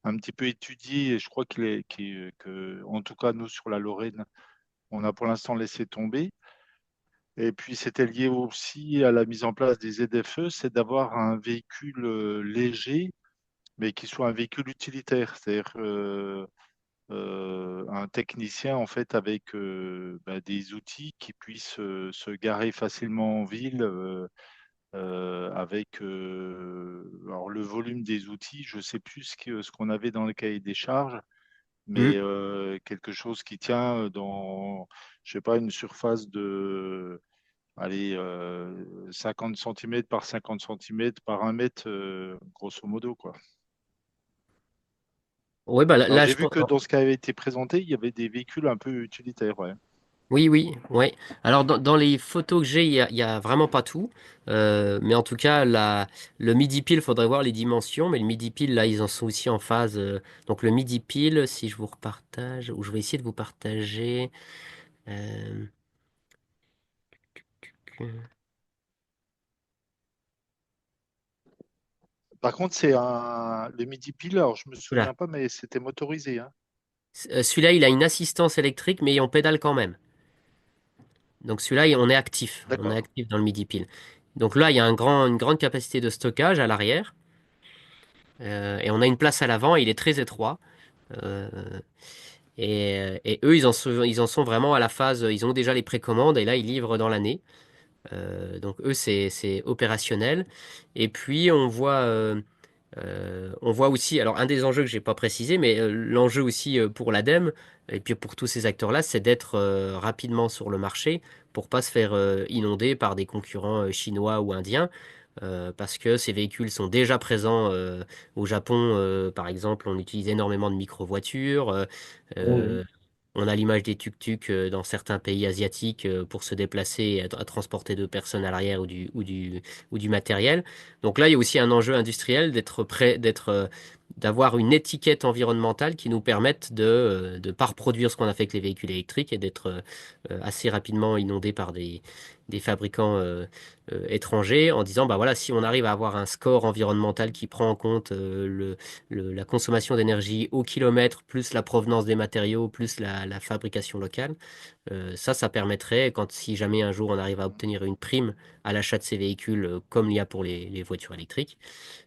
un petit peu étudié et je crois en tout cas, nous, sur la Lorraine, on a pour l'instant laissé tomber. Et puis, c'était lié aussi à la mise en place des ZFE, c'est d'avoir un véhicule léger, mais qui soit un véhicule utilitaire. C'est-à-dire un technicien en fait avec des outils qui puissent se garer facilement en ville avec alors le volume des outils, je sais plus ce qu'on avait dans le cahier des charges, mais Hmm. quelque chose qui tient dans, je sais pas, une surface de allez, 50 cm par 50 cm par 1 mètre, grosso modo, quoi. Ouais, bah Alors, là, j'ai je vu pense. que dans ce qui avait été présenté, il y avait des véhicules un peu utilitaires, ouais. Oui, oui, ouais. Alors dans les photos que j'ai, il y a vraiment pas tout. Mais en tout cas, le midi pile, faudrait voir les dimensions. Mais le midi pile, là, ils en sont aussi en phase. Donc le midi pile, si je vous repartage, ou je vais essayer de vous partager. euh, Par contre, le midi pile, alors je me Oula. souviens pas, mais c'était motorisé, hein. Celui-là, il a une assistance électrique, mais on pédale quand même. Donc celui-là, on est actif. On est D'accord. actif dans le midi pile. Donc là, il y a une grande capacité de stockage à l'arrière. Et on a une place à l'avant, il est très étroit. Euh, et eux, ils en sont vraiment à la phase, ils ont déjà les précommandes et là, ils livrent dans l'année. Donc eux, c'est opérationnel. Et puis, on voit aussi, alors un des enjeux que j'ai pas précisé, mais l'enjeu aussi pour l'ADEME et puis pour tous ces acteurs-là, c'est d'être rapidement sur le marché pour pas se faire inonder par des concurrents chinois ou indiens, parce que ces véhicules sont déjà présents au Japon, par exemple, on utilise énormément de micro-voitures. Oui. Euh, on a l'image des tuk-tuk dans certains pays asiatiques pour se déplacer et à transporter deux personnes à l'arrière ou du matériel. Donc là, il y a aussi un enjeu industriel d'être prêt, d'avoir une étiquette environnementale qui nous permette de pas reproduire ce qu'on a fait avec les véhicules électriques et d'être assez rapidement inondé par des fabricants étrangers en disant, bah voilà, si on arrive à avoir un score environnemental qui prend en compte la consommation d'énergie au kilomètre, plus la provenance des matériaux, plus la fabrication locale, ça permettrait, quand si jamais un jour on arrive à obtenir une prime à l'achat de ces véhicules, comme il y a pour les voitures électriques,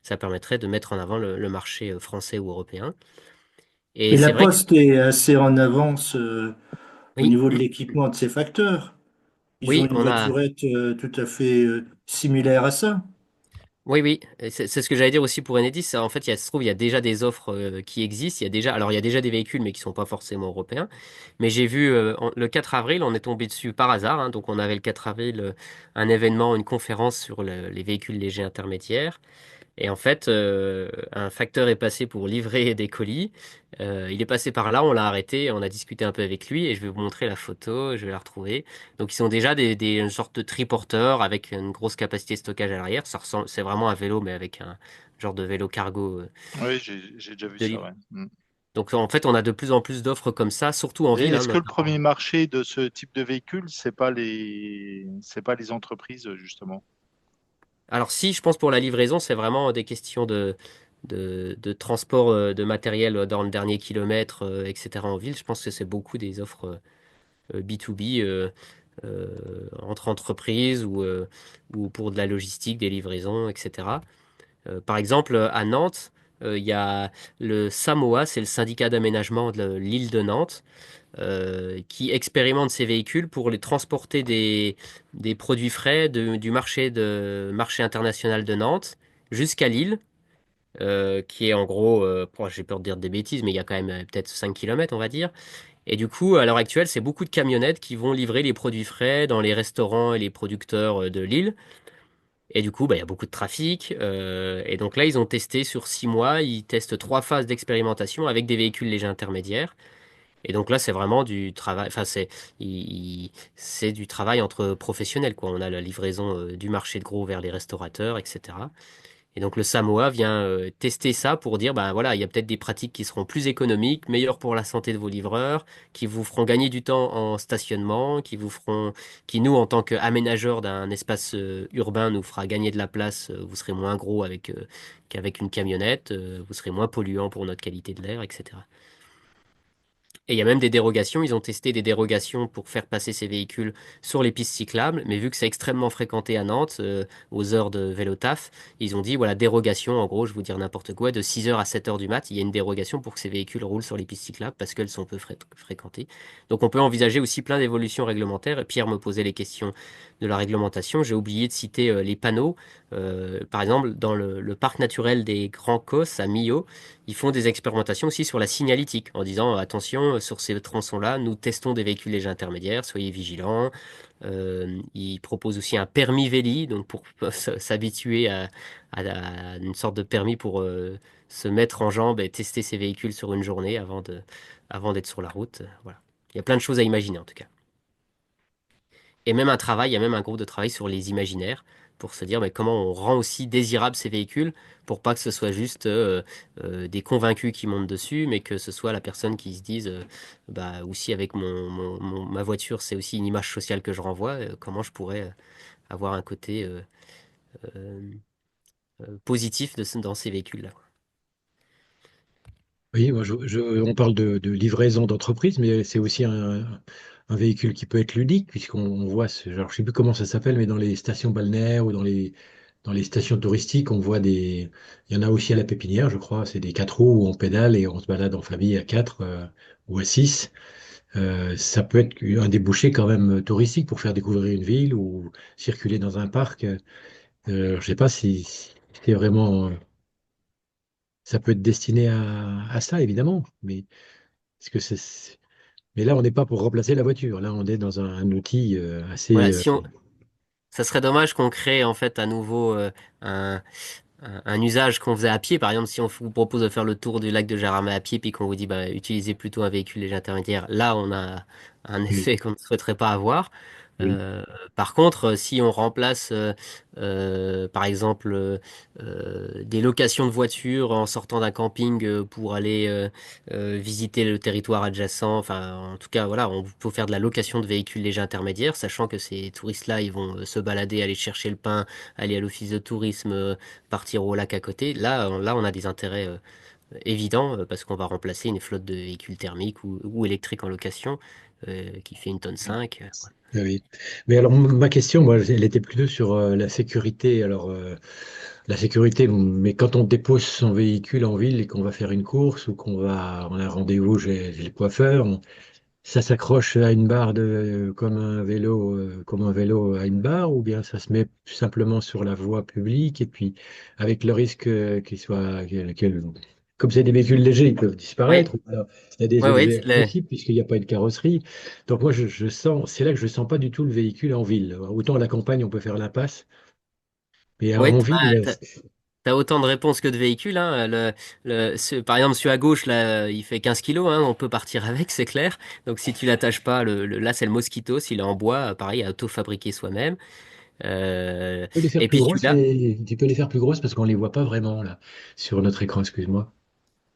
ça permettrait de mettre en avant le marché français ou européen. Et Et la c'est vrai que Poste est assez en avance au oui, niveau de l'équipement de ces facteurs. Ils ont oui, une voiturette tout à fait similaire à ça. oui, et c'est ce que j'allais dire aussi pour Enedis. En fait, se trouve, il y a déjà des offres qui existent. Alors il y a déjà des véhicules, mais qui sont pas forcément européens. Mais j'ai vu le 4 avril, on est tombé dessus par hasard, hein. Donc on avait le 4 avril un événement, une conférence sur les véhicules légers intermédiaires. Et en fait, un facteur est passé pour livrer des colis. Il est passé par là, on l'a arrêté, on a discuté un peu avec lui et je vais vous montrer la photo, je vais la retrouver. Donc ils sont déjà une sorte de triporteurs avec une grosse capacité de stockage à l'arrière. C'est vraiment un vélo, mais avec un genre de vélo cargo Oui, j'ai déjà vu de ça, livre. ouais. Mm. Donc en fait, on a de plus en plus d'offres comme ça, surtout en Et ville, hein, est-ce que le notamment. premier marché de ce type de véhicule, c'est pas les entreprises, justement? Alors si, je pense pour la livraison, c'est vraiment des questions de transport de matériel dans le dernier kilomètre, etc. en ville. Je pense que c'est beaucoup des offres B2B entre entreprises ou pour de la logistique, des livraisons, etc. Par exemple, à Nantes, il y a le SAMOA, c'est le syndicat d'aménagement de l'île de Nantes, qui expérimente ces véhicules pour les transporter des produits frais du marché international de Nantes jusqu'à Lille, qui est en gros, j'ai peur de dire des bêtises, mais il y a quand même peut-être 5 kilomètres, on va dire. Et du coup, à l'heure actuelle, c'est beaucoup de camionnettes qui vont livrer les produits frais dans les restaurants et les producteurs de l'île. Et du coup, bah, il y a beaucoup de trafic. Et donc là, ils ont testé sur 6 mois, ils testent 3 phases d'expérimentation avec des véhicules légers intermédiaires. Et donc là, c'est vraiment du travail, enfin, c'est du travail entre professionnels, quoi. On a la livraison du marché de gros vers les restaurateurs, etc. Et donc le Samoa vient tester ça pour dire, bah voilà, il y a peut-être des pratiques qui seront plus économiques, meilleures pour la santé de vos livreurs, qui vous feront gagner du temps en stationnement, qui nous, en tant qu'aménageurs d'un espace urbain, nous fera gagner de la place. Vous serez moins gros qu'avec une camionnette, vous serez moins polluant pour notre qualité de l'air, etc. Et il y a même des dérogations. Ils ont testé des dérogations pour faire passer ces véhicules sur les pistes cyclables. Mais vu que c'est extrêmement fréquenté à Nantes, aux heures de vélo taf, ils ont dit, voilà, dérogation, en gros, je vous dire n'importe quoi, de 6 heures à 7 heures du mat, il y a une dérogation pour que ces véhicules roulent sur les pistes cyclables parce qu'elles sont peu fréquentées. Donc on peut envisager aussi plein d'évolutions réglementaires. Pierre me posait les questions de la réglementation. J'ai oublié de citer les panneaux. Par exemple, dans le parc naturel des Grands Causses à Millau, ils font des expérimentations aussi sur la signalétique en disant attention, sur ces tronçons-là, nous testons des véhicules légers intermédiaires, soyez vigilants. Ils proposent aussi un permis Véli, donc pour s'habituer à une sorte de permis pour se mettre en jambe et tester ces véhicules sur une journée avant d'être sur la route. Voilà. Il y a plein de choses à imaginer en tout cas. Et même un travail, il y a même un groupe de travail sur les imaginaires pour se dire mais comment on rend aussi désirables ces véhicules pour pas que ce soit juste des convaincus qui montent dessus, mais que ce soit la personne qui se dise bah aussi avec ma voiture, c'est aussi une image sociale que je renvoie, comment je pourrais avoir un côté euh, positif dans ces véhicules-là, quoi. Oui, moi, on parle de livraison d'entreprise, mais c'est aussi un véhicule qui peut être ludique, puisqu'on voit, alors je ne sais plus comment ça s'appelle, mais dans les stations balnéaires ou dans les stations touristiques, on voit des. Il y en a aussi à la Pépinière, je crois. C'est des quatre roues où on pédale et on se balade en famille à quatre ou à six. Ça peut être un débouché quand même touristique pour faire découvrir une ville ou circuler dans un parc. Je sais pas si c'est vraiment. Ça peut être destiné à ça, évidemment. Mais est-ce que mais là, on n'est pas pour remplacer la voiture. Là, on est dans un outil assez. Voilà, si on, ça serait dommage qu'on crée en fait à nouveau un, un usage qu'on faisait à pied. Par exemple, si on vous propose de faire le tour du lac de Jarama à pied, puis qu'on vous dit bah, utilisez plutôt un véhicule léger intermédiaire, là on a un Oui, effet qu'on ne souhaiterait pas avoir. oui, Par contre, si on remplace par exemple des locations de voitures en sortant d'un camping pour aller visiter le territoire adjacent, enfin en tout cas voilà, on peut faire de la location de véhicules légers intermédiaires, sachant que ces touristes-là, ils vont se balader, aller chercher le pain, aller à l'office de tourisme, partir au lac à côté. Là, on a des intérêts évidents parce qu'on va remplacer une flotte de véhicules thermiques ou électriques en location qui fait une tonne 5. ah oui. Mais alors, ma question, moi, elle était plutôt sur la sécurité. Alors, la sécurité, mais quand on dépose son véhicule en ville et qu'on va faire une course ou on a un rendez-vous chez le coiffeur, ça s'accroche à une barre comme un vélo à une barre, ou bien ça se met simplement sur la voie publique et puis avec le risque qu'il soit, comme c'est des véhicules légers, ils peuvent Oui, disparaître. Ou alors, il y a des oui, oui. objets accessibles puisqu'il n'y a pas de carrosserie. Donc moi, je sens, c'est là que je sens pas du tout le véhicule en ville. Autant à la campagne, on peut faire l'impasse, mais Ouais, en ville, t'as autant de réponses que de véhicules, hein. Par exemple, celui à gauche, là, il fait 15 kilos, hein. On peut partir avec, c'est clair. Donc, si tu l'attaches pas, là, c'est le Mosquito. S'il est en bois, pareil, auto-fabriqué soi-même. Euh, tu peux les faire et plus puis grosses, celui-là, mais tu peux les faire plus grosses parce qu'on les voit pas vraiment là sur notre écran. Excuse-moi.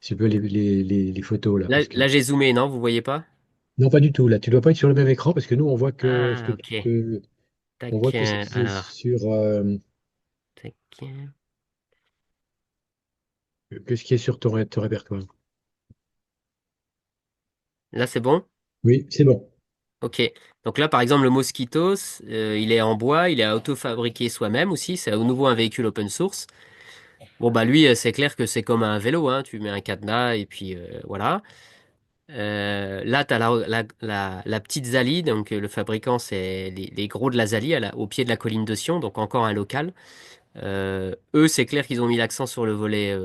Tu peux les photos là, parce que là, j'ai zoomé, non? Vous voyez pas? non, pas du tout. Là, tu dois pas être sur le même écran parce que nous, on voit que ce Ah, que tu ok. peux, on voit Tac. que ce qui est Alors, sur, tac. que ce qui est sur ton répertoire. Là, c'est bon? Oui, c'est bon. Ok. Donc là, par exemple, le Mosquitos, il est en bois, il est auto-fabriqué soi-même aussi. C'est au nouveau un véhicule open source. Bon, bah lui, c'est clair que c'est comme un vélo, hein. Tu mets un cadenas et puis voilà. Là, tu as la petite Zali. Donc, le fabricant, c'est les gros de la Zali au pied de la colline de Sion. Donc, encore un local. Eux, c'est clair qu'ils ont mis l'accent sur le volet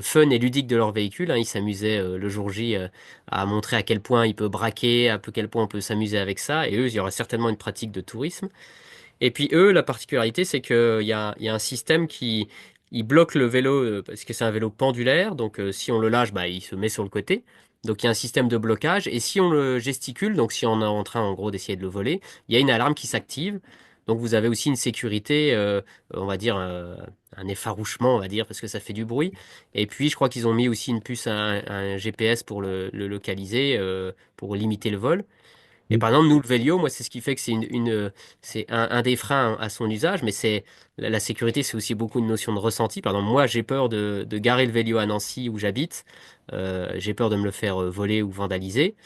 fun et ludique de leur véhicule, hein. Ils s'amusaient le jour J à montrer à quel point il peut braquer, à quel point on peut s'amuser avec ça. Et eux, il y aura certainement une pratique de tourisme. Et puis eux, la particularité, c'est qu'il y a un système qui il bloque le vélo parce que c'est un vélo pendulaire. Donc si on le lâche, bah, il se met sur le côté. Donc il y a un système de blocage. Et si on le gesticule, donc si on est en train en gros d'essayer de le voler, il y a une alarme qui s'active. Donc vous avez aussi une sécurité, on va dire un effarouchement, on va dire, parce que ça fait du bruit. Et puis je crois qu'ils ont mis aussi une puce, un GPS pour le localiser, pour limiter le vol. Et Oui, par exemple, nous, le Velio, moi, c'est ce qui fait que c'est un des freins à son usage, mais c'est la sécurité, c'est aussi beaucoup une notion de ressenti. Par exemple, moi, j'ai peur de garer le Velio à Nancy où j'habite. J'ai peur de me le faire voler ou vandaliser.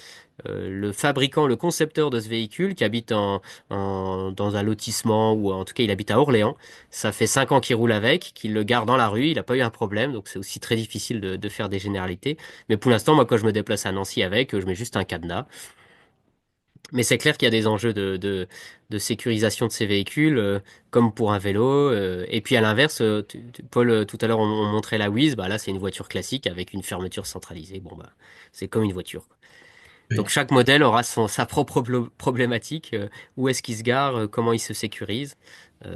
Le fabricant, le concepteur de ce véhicule, qui habite dans un lotissement, ou en tout cas, il habite à Orléans, ça fait 5 ans qu'il roule avec, qu'il le gare dans la rue, il n'a pas eu un problème, donc c'est aussi très difficile de faire des généralités. Mais pour l'instant, moi, quand je me déplace à Nancy avec, je mets juste un cadenas. Mais c'est clair qu'il y a des enjeux de sécurisation de ces véhicules, comme pour un vélo. Et puis à l'inverse, Paul, tout à l'heure, on montrait la Wiz. Bah là, c'est une voiture classique avec une fermeture centralisée. Bon, bah, c'est comme une voiture. Donc oui, chaque modèle aura sa propre problématique. Où est-ce qu'il se gare, comment il se sécurise. Euh,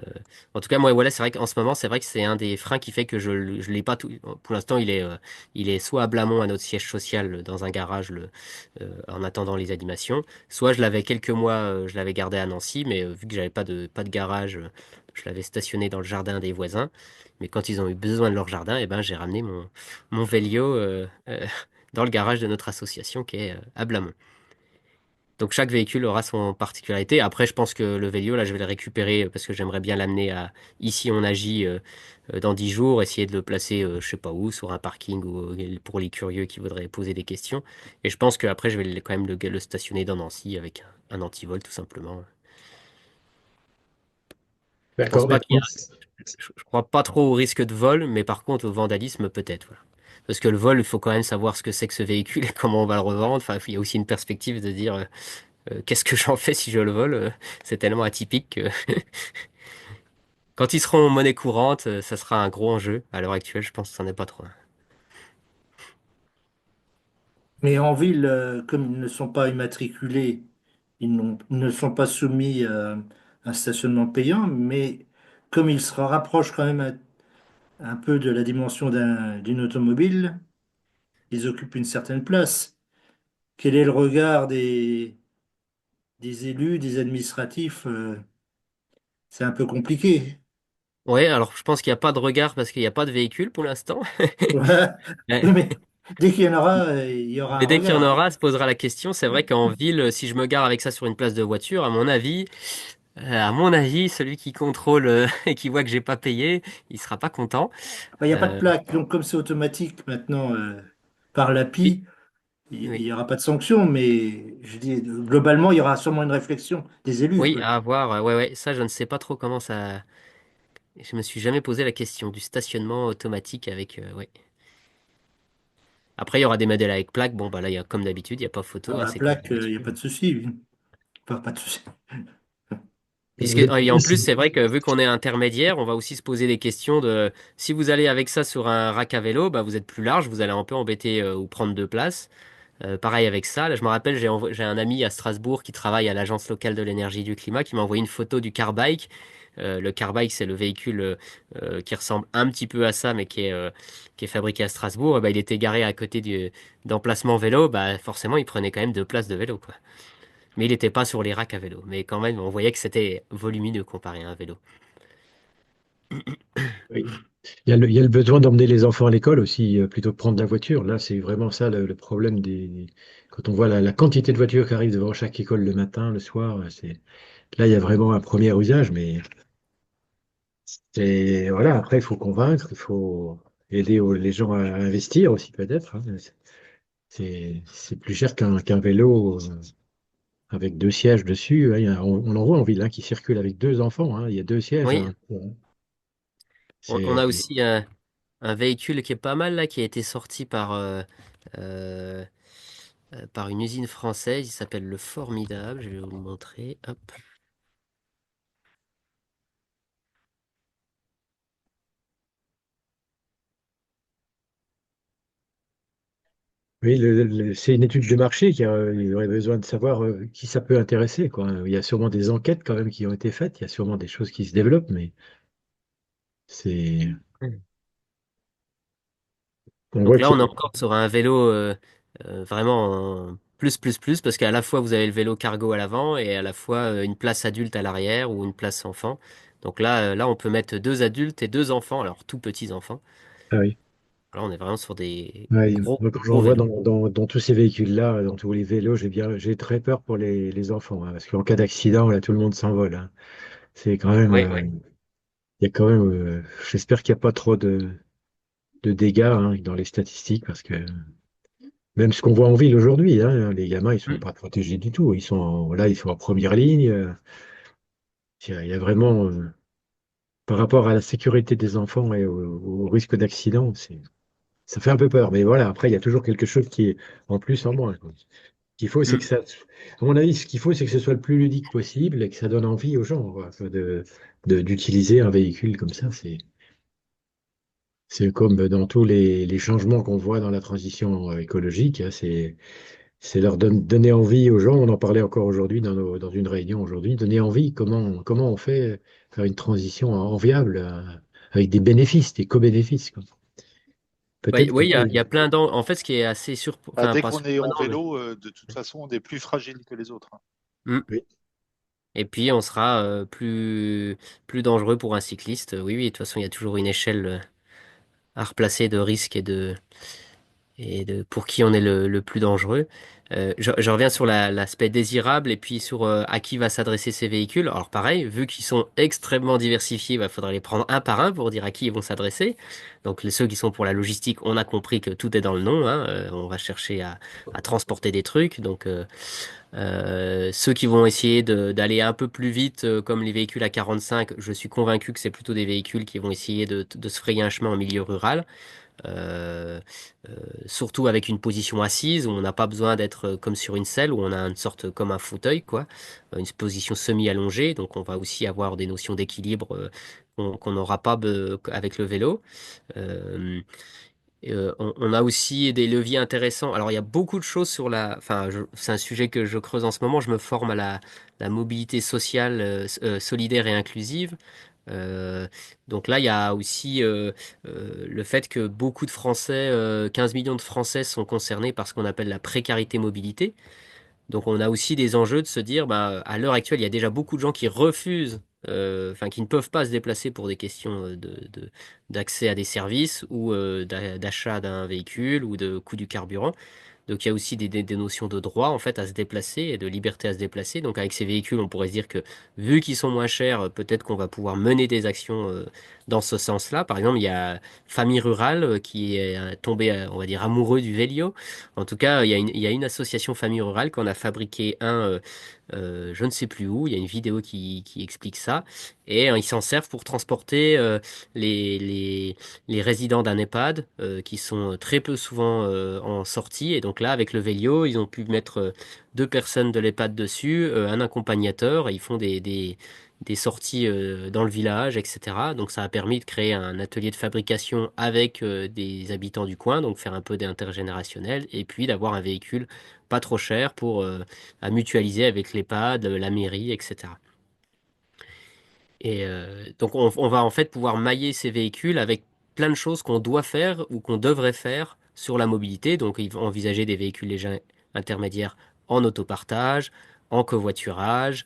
En tout cas, moi, voilà, c'est vrai qu'en ce moment, c'est vrai que c'est un des freins qui fait que je l'ai pas tout. Pour l'instant, il est soit à Blamont, à notre siège social, dans un garage, en attendant les animations, soit je l'avais quelques mois, je l'avais gardé à Nancy, mais vu que j'avais pas de garage, je l'avais stationné dans le jardin des voisins. Mais quand ils ont eu besoin de leur jardin, eh ben, j'ai ramené mon Vélio dans le garage de notre association qui est à Blamont. Donc chaque véhicule aura son particularité. Après, je pense que le Vélio, là, je vais le récupérer parce que j'aimerais bien l'amener à ici on agit dans 10 jours, essayer de le placer, je sais pas où, sur un parking ou pour les curieux qui voudraient poser des questions. Et je pense qu'après, je vais quand même le stationner dans Nancy avec un antivol tout simplement. Je pense D'accord, pas qu'il y a, maintenant, je crois pas trop au risque de vol, mais par contre au vandalisme peut-être. Voilà. Parce que le vol, il faut quand même savoir ce que c'est que ce véhicule et comment on va le revendre. Enfin, il y a aussi une perspective de dire qu'est-ce que j'en fais si je le vole. C'est tellement atypique que quand ils seront en monnaie courante, ça sera un gros enjeu. À l'heure actuelle, je pense que ça n'est pas trop. Mais en ville, comme ils ne sont pas immatriculés, ils ne sont pas soumis à un stationnement payant, mais comme ils se rapprochent quand même un peu de la dimension d'une automobile, ils occupent une certaine place. Quel est le regard des élus, des administratifs? C'est un peu compliqué. Ouais, alors je pense qu'il n'y a pas de regard parce qu'il n'y a pas de véhicule pour l'instant. Voilà. Ouais. Oui, mais dès qu'il y en aura, il y aura un Mais dès qu'il y en regard. aura, se posera la question. C'est vrai qu'en ville, si je me gare avec ça sur une place de voiture, à mon avis, celui qui contrôle et qui voit que j'ai pas payé, il sera pas content. Enfin, il n'y a pas de Euh, plaque, donc comme c'est automatique maintenant par oui, l'API, il oui, n'y aura pas de sanction, mais je dis, globalement, il y aura sûrement une réflexion des élus, oui, quoi. à voir. Ouais, ouais, ça, je ne sais pas trop comment ça. Je me suis jamais posé la question du stationnement automatique avec. Ouais. Après, il y aura des modèles avec plaque. Bon, bah là, il y a comme d'habitude, il n'y a pas photo, Alors hein, la c'est comme plaque, il n'y a d'habitude. pas de souci, oui. Enfin, pas de souci. Puisque, le et en problème, plus, c'est vrai que vu qu'on est intermédiaire, on va aussi se poser des questions de si vous allez avec ça sur un rack à vélo, bah vous êtes plus large, vous allez un peu embêter ou prendre de place. Pareil avec ça. Là, je me rappelle, j'ai un ami à Strasbourg qui travaille à l'Agence locale de l'énergie et du climat qui m'a envoyé une photo du carbike. Le carbike, c'est le véhicule qui ressemble un petit peu à ça, mais qui est fabriqué à Strasbourg. Et bah, il était garé à côté d'emplacement vélo. Bah, forcément, il prenait quand même 2 places de vélo, quoi. Mais il n'était pas sur les racks à vélo. Mais quand même, on voyait que c'était volumineux comparé à un vélo. oui. Il y a le besoin d'emmener les enfants à l'école aussi, plutôt que prendre la voiture. Là, c'est vraiment ça le problème des. Quand on voit la quantité de voitures qui arrivent devant chaque école le matin, le soir, là, il y a vraiment un premier usage, mais voilà, après, il faut convaincre, il faut aider les gens à investir aussi, peut-être, hein. C'est plus cher qu'un vélo avec deux sièges dessus, hein. On en voit en ville, hein, qui circulent avec deux enfants, hein. Il y a deux sièges, Oui, hein. on a C'est aussi un véhicule qui est pas mal là, qui a été sorti euh, par une usine française. Il s'appelle le Formidable. Je vais vous le montrer. Hop. Oui, c'est une étude de marché il aurait besoin de savoir qui ça peut intéresser, quoi. Il y a sûrement des enquêtes quand même qui ont été faites, il y a sûrement des choses qui se développent, mais c'est, on voit Donc que là, c'est, on est encore sur un vélo vraiment en plus, parce qu'à la fois vous avez le vélo cargo à l'avant et à la fois une place adulte à l'arrière ou une place enfant. Donc là, on peut mettre 2 adultes et 2 enfants, alors tout petits enfants. ah oui. Là, on est vraiment sur des Ouais, gros, moi, quand j'en gros vois vélos. dans tous ces véhicules-là, dans tous les vélos, j'ai très peur pour les enfants, hein, parce qu'en cas d'accident, là, tout le monde s'envole, hein. C'est quand même, Oui, oui. il y a quand même, j'espère qu'il n'y a pas trop de dégâts, hein, dans les statistiques, parce que même ce qu'on voit en ville aujourd'hui, hein, les gamins, ils sont Mm. pas protégés du tout. Là, ils sont en première ligne. Il y a vraiment, par rapport à la sécurité des enfants et au risque d'accident, ça fait un peu peur. Mais voilà, après, il y a toujours quelque chose qui est en plus en moins, quoi. Ce qu'il faut, c'est que Mm. ça, à mon avis, ce qu'il faut, c'est que ce soit le plus ludique possible et que ça donne envie aux gens, quoi, d'utiliser un véhicule comme ça. C'est comme dans tous les changements qu'on voit dans la transition écologique, hein. C'est leur donner envie aux gens. On en parlait encore aujourd'hui dans une réunion aujourd'hui. Donner envie, comment on fait faire une transition enviable, avec des bénéfices, des co-bénéfices, quoi. Oui, Peut-être que oui, là, il y a plein d'angles. En fait, ce qui est assez Bah, enfin dès pas qu'on est en surprenant, mais vélo, de toute façon, on est plus fragile que les autres, hein. Mm. oui, Et puis on sera plus dangereux pour un cycliste. Oui, oui, de toute façon, il y a toujours une échelle à replacer de risque pour qui on est le plus dangereux. Je reviens sur l'aspect désirable et puis sur à qui va s'adresser ces véhicules. Alors pareil, vu qu'ils sont extrêmement diversifiés, il faudra les prendre un par un pour dire à qui ils vont s'adresser. Donc ceux qui sont pour la logistique, on a compris que tout est dans le nom, hein. On va chercher à transporter des trucs. Donc ceux qui vont essayer d'aller un peu plus vite, comme les véhicules à 45, je suis convaincu que c'est plutôt des véhicules qui vont essayer de se frayer un chemin en milieu rural. Euh, Surtout avec une position assise où on n'a pas besoin d'être comme sur une selle où on a une sorte comme un fauteuil quoi. Une position semi-allongée, donc on va aussi avoir des notions d'équilibre qu'on n'aura pas avec le vélo. Euh, on a aussi des leviers intéressants. Alors il y a beaucoup de choses sur c'est un sujet que je creuse en ce moment. Je me forme à la mobilité sociale solidaire et inclusive. Euh, donc là, il y a aussi le fait que beaucoup de Français, 15 millions de Français sont concernés par ce qu'on appelle la précarité mobilité. Donc on a aussi des enjeux de se dire, bah, à l'heure actuelle, il y a déjà beaucoup de gens qui refusent, enfin qui ne peuvent pas se déplacer pour des questions d'accès à des services ou d'achat d'un véhicule ou de coût du carburant. Donc il y a aussi des notions de droit en fait à se déplacer et de liberté à se déplacer. Donc avec ces véhicules, on pourrait se dire que vu qu'ils sont moins chers, peut-être qu'on va pouvoir mener des actions dans ce sens-là. Par exemple, il y a Famille Rurale qui est tombé, on va dire, amoureux du vélo. En tout cas, il y a une association Famille Rurale qu'on a fabriqué je ne sais plus où. Il y a une vidéo qui explique ça. Et ils s'en servent pour transporter les, les, les résidents d'un EHPAD qui sont très peu souvent en sortie. Et donc là, avec le Vélio, ils ont pu mettre deux personnes de l'EHPAD dessus, un accompagnateur, et ils font des sorties dans le village, etc. Donc ça a permis de créer un atelier de fabrication avec des habitants du coin, donc faire un peu d'intergénérationnel, et puis d'avoir un véhicule pas trop cher pour à mutualiser avec l'EHPAD, la mairie, etc. Et donc on va en fait pouvoir mailler ces véhicules avec plein de choses qu'on doit faire ou qu'on devrait faire sur la mobilité. Donc ils vont envisager des véhicules légers intermédiaires en autopartage, en covoiturage,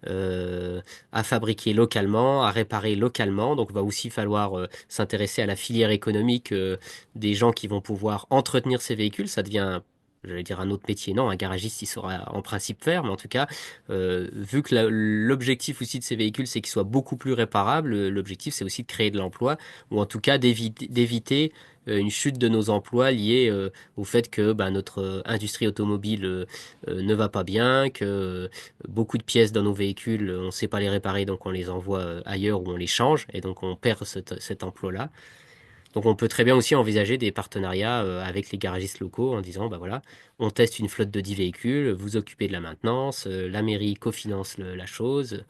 euh, à fabriquer localement, à réparer localement. Donc il va aussi falloir s'intéresser à la filière économique des gens qui vont pouvoir entretenir ces véhicules. Ça devient, j'allais dire un autre métier, non, un garagiste il saura en principe faire, mais en tout cas vu que l'objectif aussi de ces véhicules, c'est qu'ils soient beaucoup plus réparables, l'objectif, c'est aussi de créer de l'emploi, ou en tout cas d'éviter une chute de nos emplois liée au fait que bah, notre industrie automobile ne va pas bien, que beaucoup de pièces dans nos véhicules, on ne sait pas les réparer, donc on les envoie ailleurs ou on les change, et donc on perd cet emploi-là. Donc on peut très bien aussi envisager des partenariats avec les garagistes locaux en disant, bah voilà, on teste une flotte de 10 véhicules, vous occupez de la maintenance, la mairie cofinance la chose,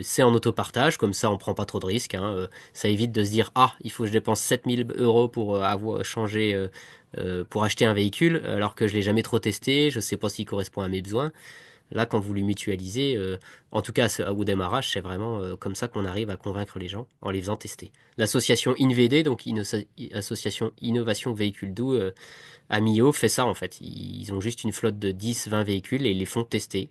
c'est en autopartage, comme ça on prend pas trop de risques, hein, ça évite de se dire, ah, il faut que je dépense 7 000 € pour avoir changé, pour acheter un véhicule, alors que je l'ai jamais trop testé, je sais pas s'il correspond à mes besoins. Là, quand vous les mutualisez, en tout cas au démarrage, c'est vraiment comme ça qu'on arrive à convaincre les gens en les faisant tester. L'association INVD, donc Association Innovation Véhicule Doux à Millau, fait ça en fait. Ils ont juste une flotte de 10-20 véhicules et ils les font tester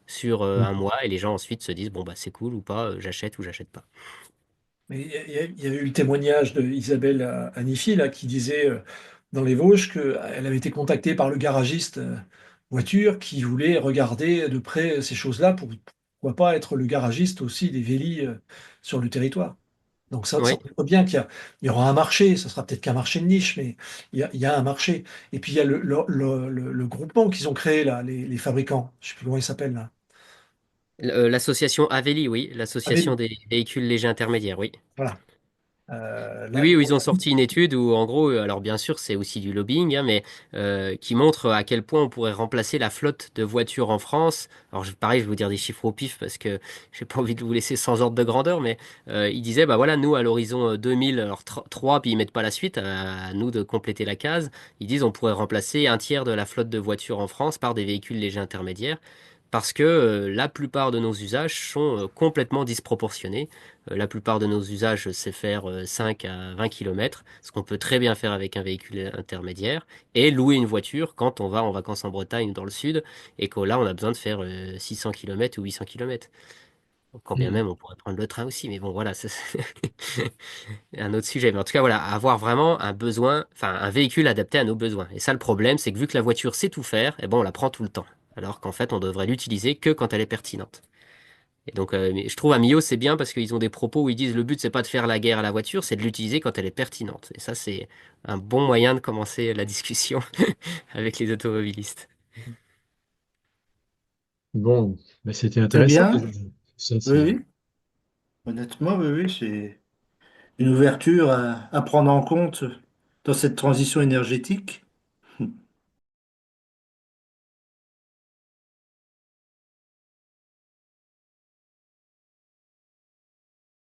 sur un mois et les gens ensuite se disent bon bah c'est cool ou pas, j'achète ou j'achète pas. Mais il y a eu le témoignage de Isabelle Anifi là, qui disait dans les Vosges qu'elle avait été contactée par le garagiste voiture qui voulait regarder de près ces choses-là pour pourquoi pas être le garagiste aussi des vélis sur le territoire. Donc ça Oui. montre bien il y aura un marché, ça sera peut-être qu'un marché de niche, mais il y a un marché. Et puis il y a le groupement qu'ils ont créé là, les fabricants, je ne sais plus comment ils s'appellent là. L'association Aveli, oui, l'association Avel. des véhicules légers intermédiaires, oui. Voilà. Oui, Là, oui, où ils ont sorti une étude où, en gros, alors bien sûr, c'est aussi du lobbying, hein, mais qui montre à quel point on pourrait remplacer la flotte de voitures en France. Alors, pareil, je vais vous dire des chiffres au pif parce que j'ai pas envie de vous laisser sans ordre de grandeur, mais ils disaient, bah voilà, nous, à l'horizon 2000, alors 3, puis ils mettent pas la suite, à nous de compléter la case. Ils disent, on pourrait remplacer un tiers de la flotte de voitures en France par des véhicules légers intermédiaires. Parce que la plupart de nos usages sont complètement disproportionnés. La plupart de nos usages, c'est faire 5 à 20 km, ce qu'on peut très bien faire avec un véhicule intermédiaire, et louer une voiture quand on va en vacances en Bretagne ou dans le sud, et que là, on a besoin de faire 600 km ou 800 km. Quand bien Hmm. même, on pourrait prendre le train aussi, mais bon, voilà, ça, c'est un autre sujet. Mais en tout cas, voilà, avoir vraiment un besoin, enfin, un véhicule adapté à nos besoins. Et ça, le problème, c'est que vu que la voiture sait tout faire, eh ben, on la prend tout le temps. Alors qu'en fait, on devrait l'utiliser que quand elle est pertinente. Et donc, mais je trouve à Mio, c'est bien parce qu'ils ont des propos où ils disent le but, c'est pas de faire la guerre à la voiture, c'est de l'utiliser quand elle est pertinente. Et ça, c'est un bon moyen de commencer la discussion avec les automobilistes. Bon, mais c'était Très intéressant. bien. Ça, Oui, c'est... oui. Honnêtement, oui, oui, c'est une ouverture à prendre en compte dans cette transition énergétique.